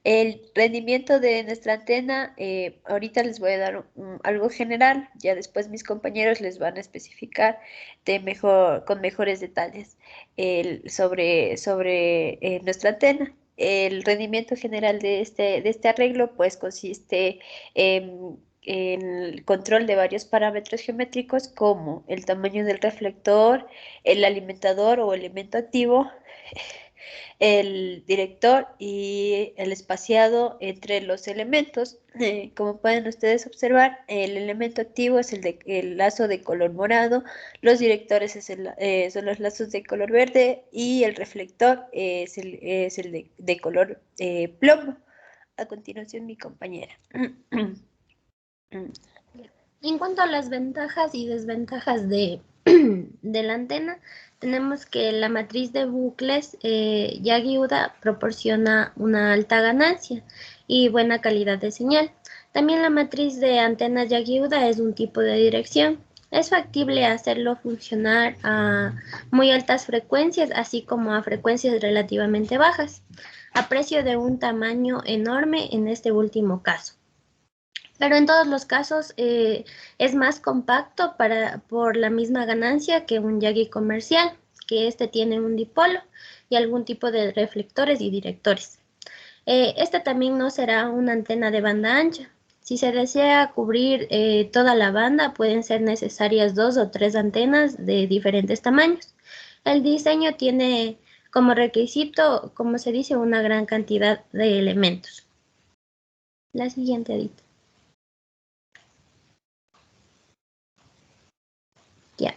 El rendimiento de nuestra antena, ahorita les voy a dar algo general, ya después mis compañeros les van a especificar con mejores detalles sobre nuestra antena. El rendimiento general de este arreglo pues consiste en el control de varios parámetros geométricos como el tamaño del reflector, el alimentador o elemento activo, el director y el espaciado entre los elementos. Como pueden ustedes observar, el elemento activo es el lazo de color morado, los directores son los lazos de color verde y el reflector es el de color plomo. A continuación, mi compañera. En cuanto a las ventajas y desventajas de la antena, tenemos que la matriz de bucles Yagi-Uda proporciona una alta ganancia y buena calidad de señal. También la matriz de antenas Yagi-Uda es un tipo de dirección. Es factible hacerlo funcionar a muy altas frecuencias, así como a frecuencias relativamente bajas, a precio de un tamaño enorme en este último caso. Pero en todos los casos es más compacto por la misma ganancia que un Yagi comercial, que este tiene un dipolo y algún tipo de reflectores y directores. Este también no será una antena de banda ancha. Si se desea cubrir toda la banda, pueden ser necesarias 2 o 3 antenas de diferentes tamaños. El diseño tiene como requisito, como se dice, una gran cantidad de elementos. La siguiente, Edith. Ya.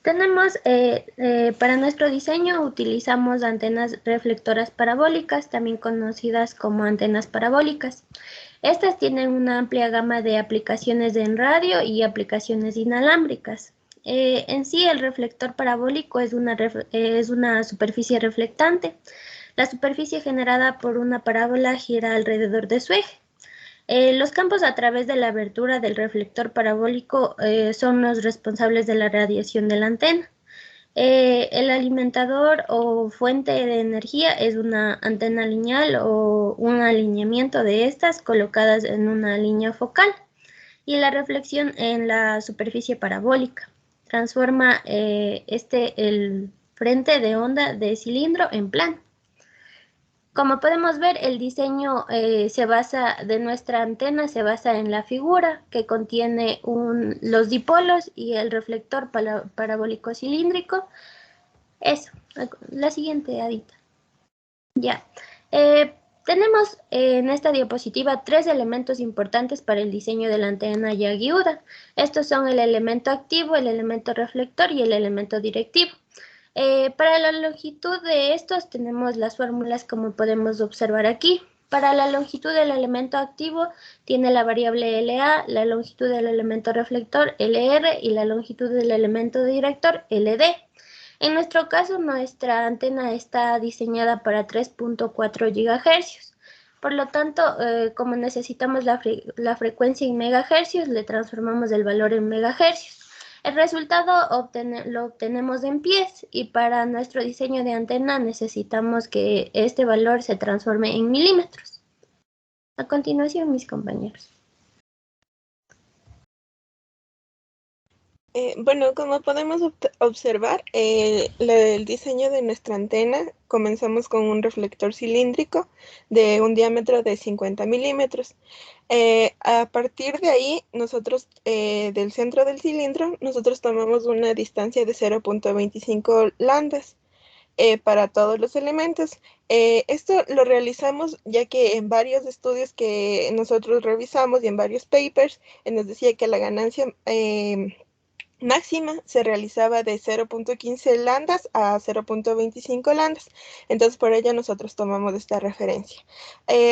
Tenemos, para nuestro diseño utilizamos antenas reflectoras parabólicas, también conocidas como antenas parabólicas. Estas tienen una amplia gama de aplicaciones en radio y aplicaciones inalámbricas. En sí, el reflector parabólico es una superficie reflectante. La superficie generada por una parábola gira alrededor de su eje. Los campos a través de la abertura del reflector parabólico son los responsables de la radiación de la antena. El alimentador o fuente de energía es una antena lineal o un alineamiento de estas colocadas en una línea focal y la reflexión en la superficie parabólica. Transforma el frente de onda de cilindro en plano. Como podemos ver, el diseño de nuestra antena se basa en la figura que contiene los dipolos y el reflector parabólico cilíndrico. Eso, la siguiente, Adita. Ya. Tenemos en esta diapositiva 3 elementos importantes para el diseño de la antena Yagi-Uda. Estos son el elemento activo, el elemento reflector y el elemento directivo. Para la longitud de estos tenemos las fórmulas como podemos observar aquí. Para la longitud del elemento activo tiene la variable LA, la longitud del elemento reflector LR y la longitud del elemento director LD. En nuestro caso, nuestra antena está diseñada para 3.4 GHz. Por lo tanto, como necesitamos la frecuencia en megahercios, le transformamos el valor en megahercios. El resultado lo obtenemos en pies y para nuestro diseño de antena necesitamos que este valor se transforme en milímetros. A continuación, mis compañeros. Bueno, como podemos observar, el diseño de nuestra antena, comenzamos con un reflector cilíndrico de un diámetro de 50 milímetros. A partir de ahí, nosotros, del centro del cilindro, nosotros tomamos una distancia de 0.25 landas para todos los elementos. Esto lo realizamos ya que en varios estudios que nosotros revisamos y en varios papers, nos decía que la ganancia máxima se realizaba de 0.15 landas a 0.25 landas. Entonces, por ello nosotros tomamos esta referencia.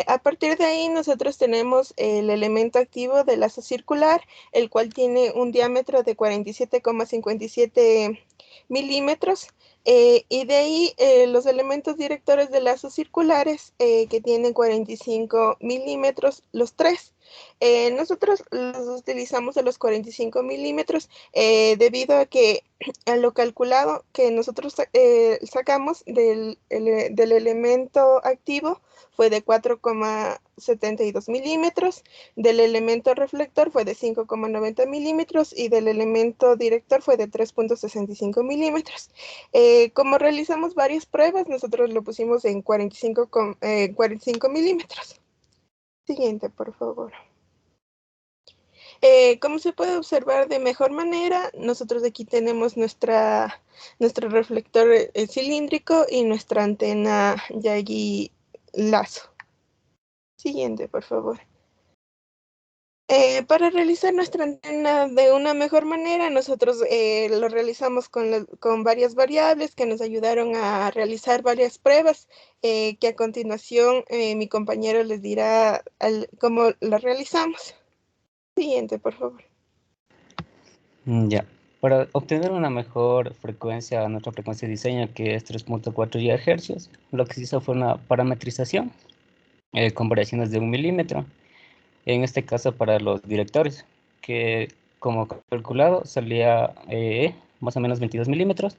A partir de ahí, nosotros tenemos el elemento activo de lazo circular, el cual tiene un diámetro de 47,57 milímetros. Y de ahí los elementos directores de lazos circulares que tienen 45 milímetros, los tres. Nosotros los utilizamos a los 45 milímetros debido a que a lo calculado que nosotros sacamos del elemento activo fue de 4,72 milímetros, del elemento reflector fue de 5,90 milímetros y del elemento director fue de 3,65 milímetros. Como realizamos varias pruebas, nosotros lo pusimos en 45 milímetros. Siguiente, por favor. Como se puede observar de mejor manera, nosotros aquí tenemos nuestro reflector cilíndrico y nuestra antena Yagi lazo. Siguiente, por favor. Para realizar nuestra antena de una mejor manera, nosotros lo realizamos con varias variables que nos ayudaron a realizar varias pruebas que a continuación mi compañero les dirá cómo las realizamos. Siguiente, por favor. Ya, para obtener una mejor frecuencia, nuestra frecuencia de diseño, que es 3.4 GHz, lo que se hizo fue una parametrización con variaciones de 1 milímetro, en este caso para los directores, que como calculado salía más o menos 22 milímetros.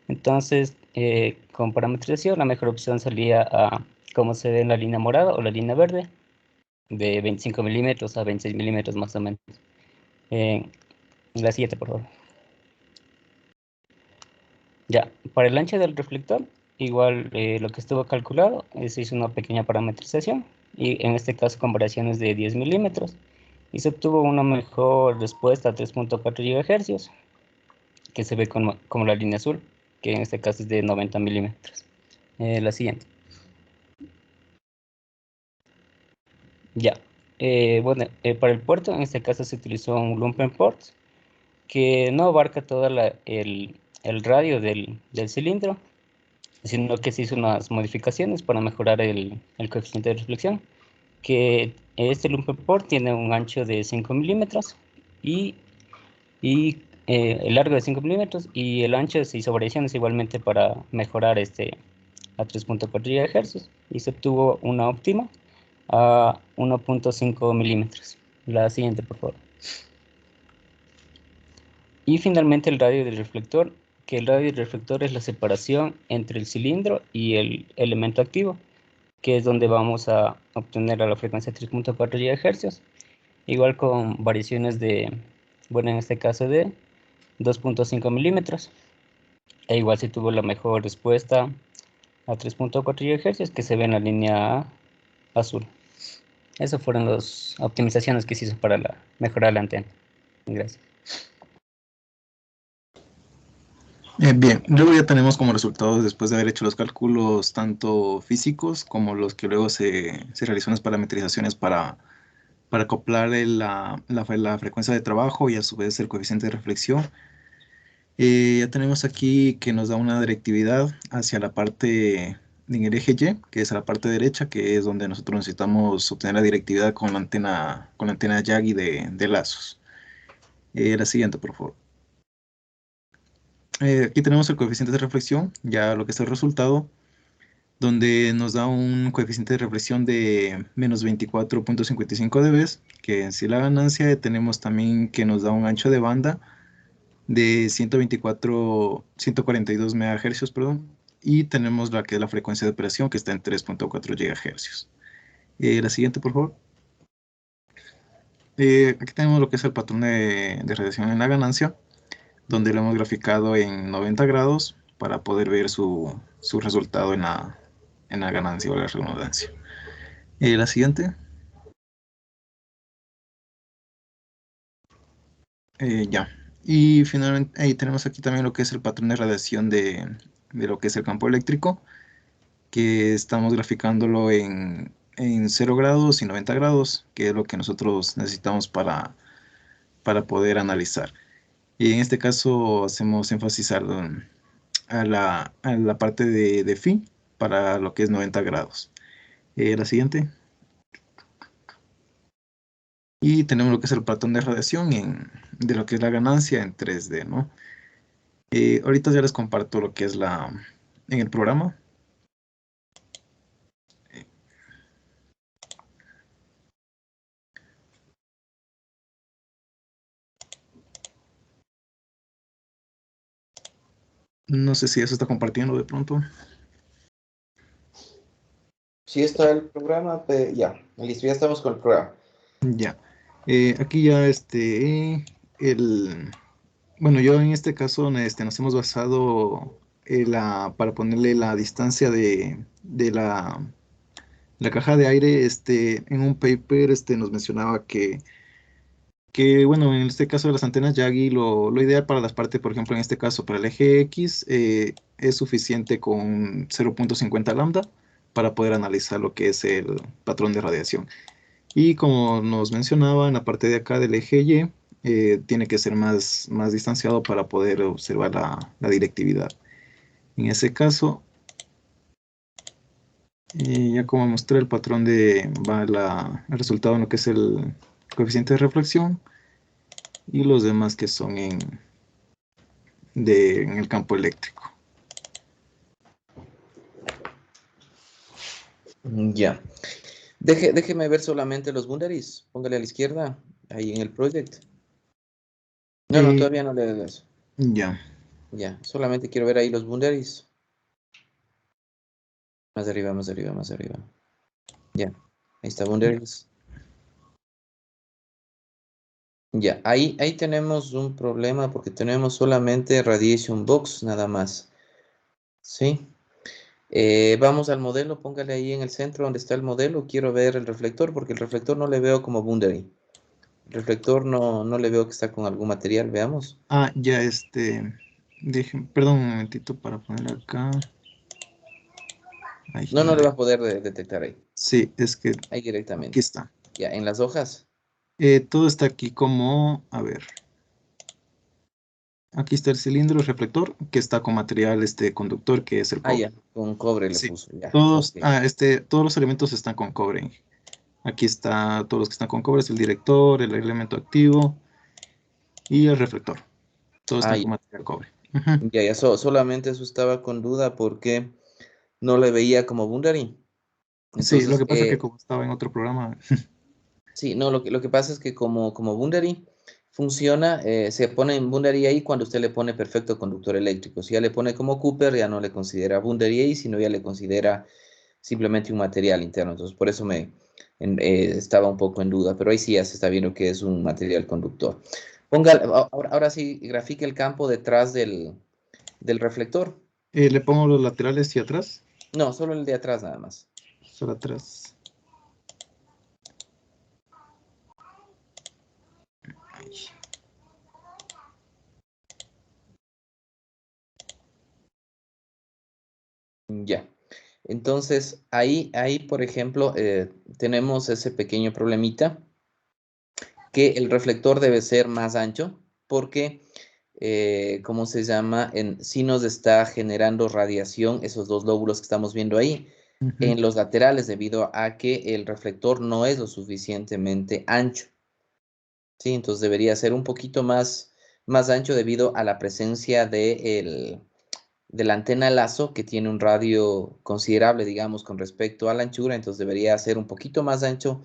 Entonces, con parametrización, la mejor opción salía a, como se ve en la línea morada o la línea verde, de 25 milímetros a 26 milímetros más o menos. La siguiente, por favor. Ya, para el ancho del reflector, igual lo que estuvo calculado, se hizo una pequeña parametrización, y en este caso con variaciones de 10 milímetros, y se obtuvo una mejor respuesta a 3.4 GHz, que se ve como la línea azul, que en este caso es de 90 milímetros. La siguiente. Ya, bueno, para el puerto en este caso se utilizó un Lumpen port que no abarca todo el radio del cilindro, sino que se hizo unas modificaciones para mejorar el coeficiente de reflexión, que este Lumpen port tiene un ancho de 5 milímetros y el largo de 5 milímetros, y el ancho se hizo variaciones igualmente para mejorar a 3.4 GHz, y se obtuvo una óptima a 1.5 milímetros. La siguiente, por favor. Y finalmente el radio del reflector, que el radio del reflector es la separación entre el cilindro y el elemento activo, que es donde vamos a obtener la frecuencia de 3.4 GHz, igual con variaciones de, bueno, en este caso de 2.5 milímetros, e igual se tuvo la mejor respuesta a 3.4 GHz, que se ve en la línea azul. Esas fueron las optimizaciones que se hizo para mejorar la antena. Gracias. Bien, luego ya tenemos como resultados, después de haber hecho los cálculos tanto físicos como los que luego se realizan las parametrizaciones para acoplar la frecuencia de trabajo y a su vez el coeficiente de reflexión. Ya tenemos aquí que nos da una directividad hacia la parte en el eje Y, que es a la parte derecha, que es donde nosotros necesitamos obtener la directividad con la antena Yagi de lazos. La siguiente, por favor. Aquí tenemos el coeficiente de reflexión, ya lo que es el resultado, donde nos da un coeficiente de reflexión de menos 24.55 dB, que en sí la ganancia. Tenemos también que nos da un ancho de banda de 142 MHz, perdón, y tenemos la que es la frecuencia de operación, que está en 3.4 GHz. La siguiente, por favor. Aquí tenemos lo que es el patrón de radiación en la ganancia, donde lo hemos graficado en 90 grados para poder ver su resultado en la ganancia o la redundancia. La siguiente. Ya. Y finalmente ahí tenemos aquí también lo que es el patrón de radiación de lo que es el campo eléctrico, que estamos graficándolo en 0 grados y 90 grados, que es lo que nosotros necesitamos para poder analizar. Y en este caso hacemos énfasis a la parte de phi para lo que es 90 grados. La siguiente. Y tenemos lo que es el patrón de radiación de lo que es la ganancia en 3D, ¿no? Ahorita ya les comparto lo que es en el programa. No sé si eso está compartiendo de pronto. Sí está el programa, ya, listo, ya estamos con el programa. Ya. Aquí ya bueno, yo en este caso nos hemos basado para ponerle la distancia de la caja de aire. En un paper nos mencionaba que bueno, en este caso de las antenas Yagi, lo ideal para las partes, por ejemplo, en este caso para el eje X, es suficiente con 0.50 lambda para poder analizar lo que es el patrón de radiación. Y como nos mencionaba, en la parte de acá del eje Y, tiene que ser más distanciado para poder observar la directividad. En ese caso, ya como mostré el patrón el resultado en lo que es el coeficiente de reflexión, y los demás que son en el campo eléctrico. Ya. Déjeme ver solamente los boundaries. Póngale a la izquierda, ahí en el project. No, todavía no le das. Ya. Ya, solamente quiero ver ahí los boundaries. Más arriba, más arriba, más arriba. Ya, ahí está boundaries. Ya, ahí tenemos un problema porque tenemos solamente radiation box nada más. ¿Sí? Vamos al modelo, póngale ahí en el centro donde está el modelo. Quiero ver el reflector porque el reflector no le veo como boundary. El reflector no le veo que está con algún material, veamos. Ah, ya perdón un momentito para poner acá. Ahí, no le va a poder detectar ahí. Sí, es que ahí directamente. Aquí está. Ya, en las hojas. Todo está aquí como, a ver. Aquí está el cilindro, el reflector, que está con material conductor, que es el cobre. Ya, con cobre le puso. Ya, todos, todos los elementos están con cobre. Aquí está, todos los que están con cobre, es el director, el elemento activo y el reflector. Todos están con material cobre. Ya, solamente eso estaba con duda porque no le veía como boundary. Entonces, sí, lo que pasa es que como estaba en otro programa. Sí, no, lo que pasa es que como boundary funciona, se pone en boundary ahí cuando usted le pone perfecto conductor eléctrico. Si ya le pone como Cooper, ya no le considera boundary ahí, sino ya le considera simplemente un material interno. Entonces, por eso estaba un poco en duda, pero ahí sí ya se está viendo que es un material conductor. Ahora sí, grafique el campo detrás del reflector. ¿Le pongo los laterales y atrás? No, solo el de atrás nada más. Solo atrás. Ya. Entonces, ahí por ejemplo, tenemos ese pequeño problemita que el reflector debe ser más ancho porque ¿cómo se llama? Sí nos está generando radiación, esos dos lóbulos que estamos viendo ahí, en los laterales, debido a que el reflector no es lo suficientemente ancho. Sí, entonces debería ser un poquito más ancho debido a la presencia de la antena lazo, que tiene un radio considerable, digamos, con respecto a la anchura. Entonces debería ser un poquito más ancho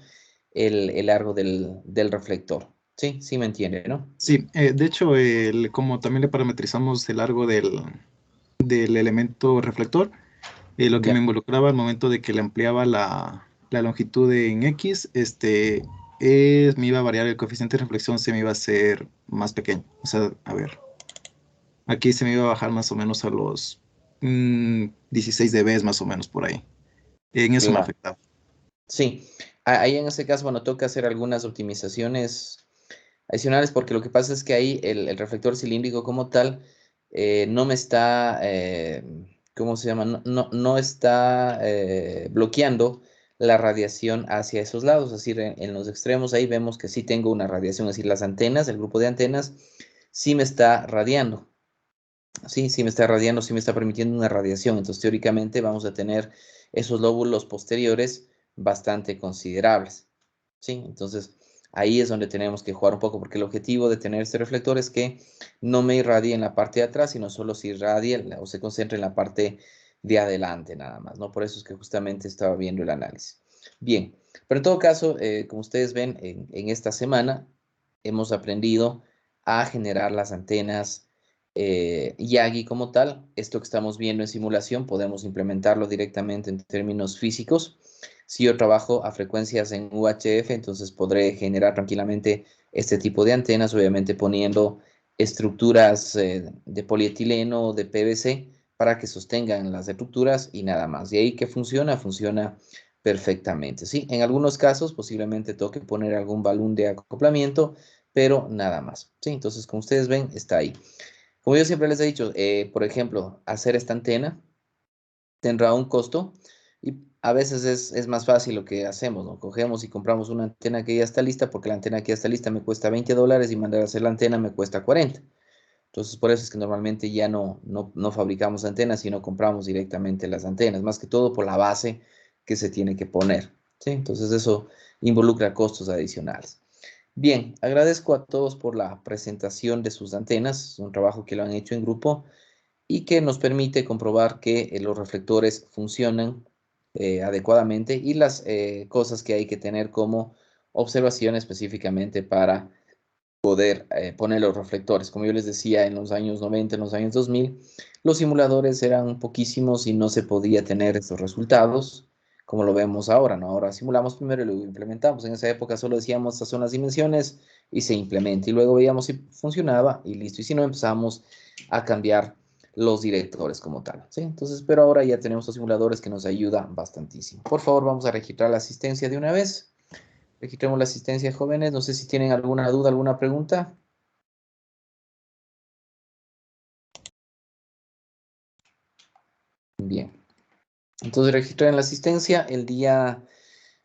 el largo del reflector. Sí, sí me entiende, ¿no? Sí, de hecho, como también le parametrizamos el largo del elemento reflector, lo que me involucraba al momento de que le ampliaba la longitud en X, me iba a variar el coeficiente de reflexión, se me iba a hacer más pequeño. O sea, a ver, aquí se me iba a bajar más o menos a los 16 dB más o menos por ahí. En eso me Claro. afectaba. Sí, ahí en ese caso, bueno, toca hacer algunas optimizaciones adicionales, porque lo que pasa es que ahí el reflector cilíndrico como tal no me está, ¿cómo se llama? No está bloqueando la radiación hacia esos lados. Es decir, en los extremos ahí vemos que sí tengo una radiación, es decir, las antenas, el grupo de antenas, sí me está radiando. Sí me está radiando, sí me está permitiendo una radiación. Entonces, teóricamente vamos a tener esos lóbulos posteriores bastante considerables. Sí, entonces ahí es donde tenemos que jugar un poco, porque el objetivo de tener este reflector es que no me irradie en la parte de atrás, sino solo se irradie o se concentre en la parte de adelante nada más, ¿no? Por eso es que justamente estaba viendo el análisis. Bien, pero en todo caso, como ustedes ven, en esta semana hemos aprendido a generar las antenas Yagi como tal. Esto que estamos viendo en simulación podemos implementarlo directamente en términos físicos. Si yo trabajo a frecuencias en UHF, entonces podré generar tranquilamente este tipo de antenas, obviamente poniendo estructuras de polietileno o de PVC para que sostengan las estructuras y nada más. De ahí que funciona perfectamente. ¿Sí? En algunos casos posiblemente toque poner algún balón de acoplamiento, pero nada más. ¿Sí? Entonces, como ustedes ven, está ahí. Como yo siempre les he dicho, por ejemplo, hacer esta antena tendrá un costo y a veces es más fácil lo que hacemos, ¿no? Cogemos y compramos una antena que ya está lista, porque la antena que ya está lista me cuesta $20 y mandar a hacer la antena me cuesta 40. Entonces, por eso es que normalmente ya no fabricamos antenas, sino compramos directamente las antenas, más que todo por la base que se tiene que poner. ¿Sí? Entonces, eso involucra costos adicionales. Bien, agradezco a todos por la presentación de sus antenas. Es un trabajo que lo han hecho en grupo y que nos permite comprobar que los reflectores funcionan adecuadamente, y las cosas que hay que tener como observación específicamente para poder poner los reflectores. Como yo les decía, en los años 90, en los años 2000, los simuladores eran poquísimos y no se podía tener estos resultados como lo vemos ahora, ¿no? Ahora simulamos primero y luego implementamos. En esa época solo decíamos, estas son las dimensiones y se implementa. Y luego veíamos si funcionaba y listo. Y si no, empezamos a cambiar los directores como tal, ¿sí? Entonces, pero ahora ya tenemos los simuladores que nos ayudan bastantísimo. Por favor, vamos a registrar la asistencia de una vez. Registremos la asistencia, jóvenes. No sé si tienen alguna duda, alguna pregunta. Bien. Entonces, registren la asistencia. El día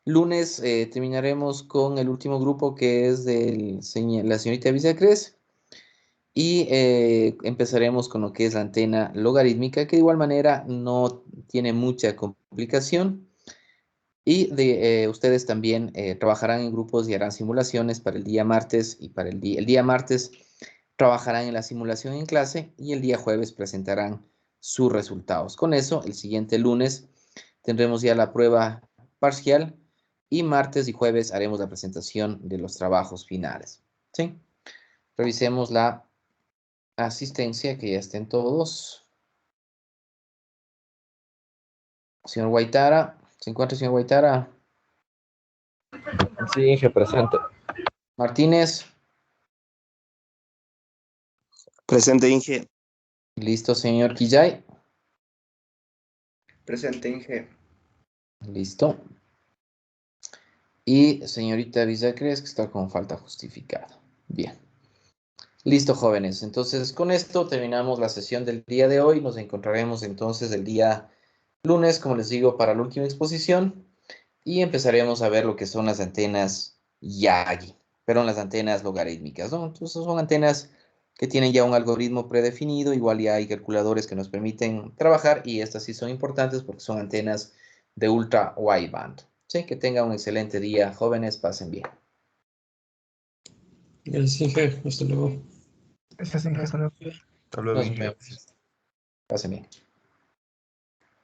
lunes terminaremos con el último grupo, que es de la señorita Villacres. Y empezaremos con lo que es la antena logarítmica, que de igual manera no tiene mucha complicación. Y ustedes también trabajarán en grupos y harán simulaciones para el día martes, y para el día martes trabajarán en la simulación en clase, y el día jueves presentarán sus resultados. Con eso, el siguiente lunes tendremos ya la prueba parcial, y martes y jueves haremos la presentación de los trabajos finales. ¿Sí? Revisemos la asistencia, que ya estén todos. Señor Guaitara, ¿se encuentra el señor Guaitara? Sí, Inge, presente. Martínez. Presente, Inge. Listo, señor Quillay. Presente, Inge. Listo. Y señorita Villacres, que está con falta justificada. Bien. Listo, jóvenes. Entonces, con esto terminamos la sesión del día de hoy. Nos encontraremos entonces el día lunes, como les digo, para la última exposición. Y empezaremos a ver lo que son las antenas Yagi, pero las antenas logarítmicas, ¿no? Entonces, son antenas que tienen ya un algoritmo predefinido. Igual ya hay calculadores que nos permiten trabajar y estas sí son importantes porque son antenas de ultra wideband. Sí, que tengan un excelente día, jóvenes, pasen bien. Gracias, Inge. Hasta luego. Gracias, Inge. Hasta luego. Hasta luego, Nos Inge. vemos. Pasen bien.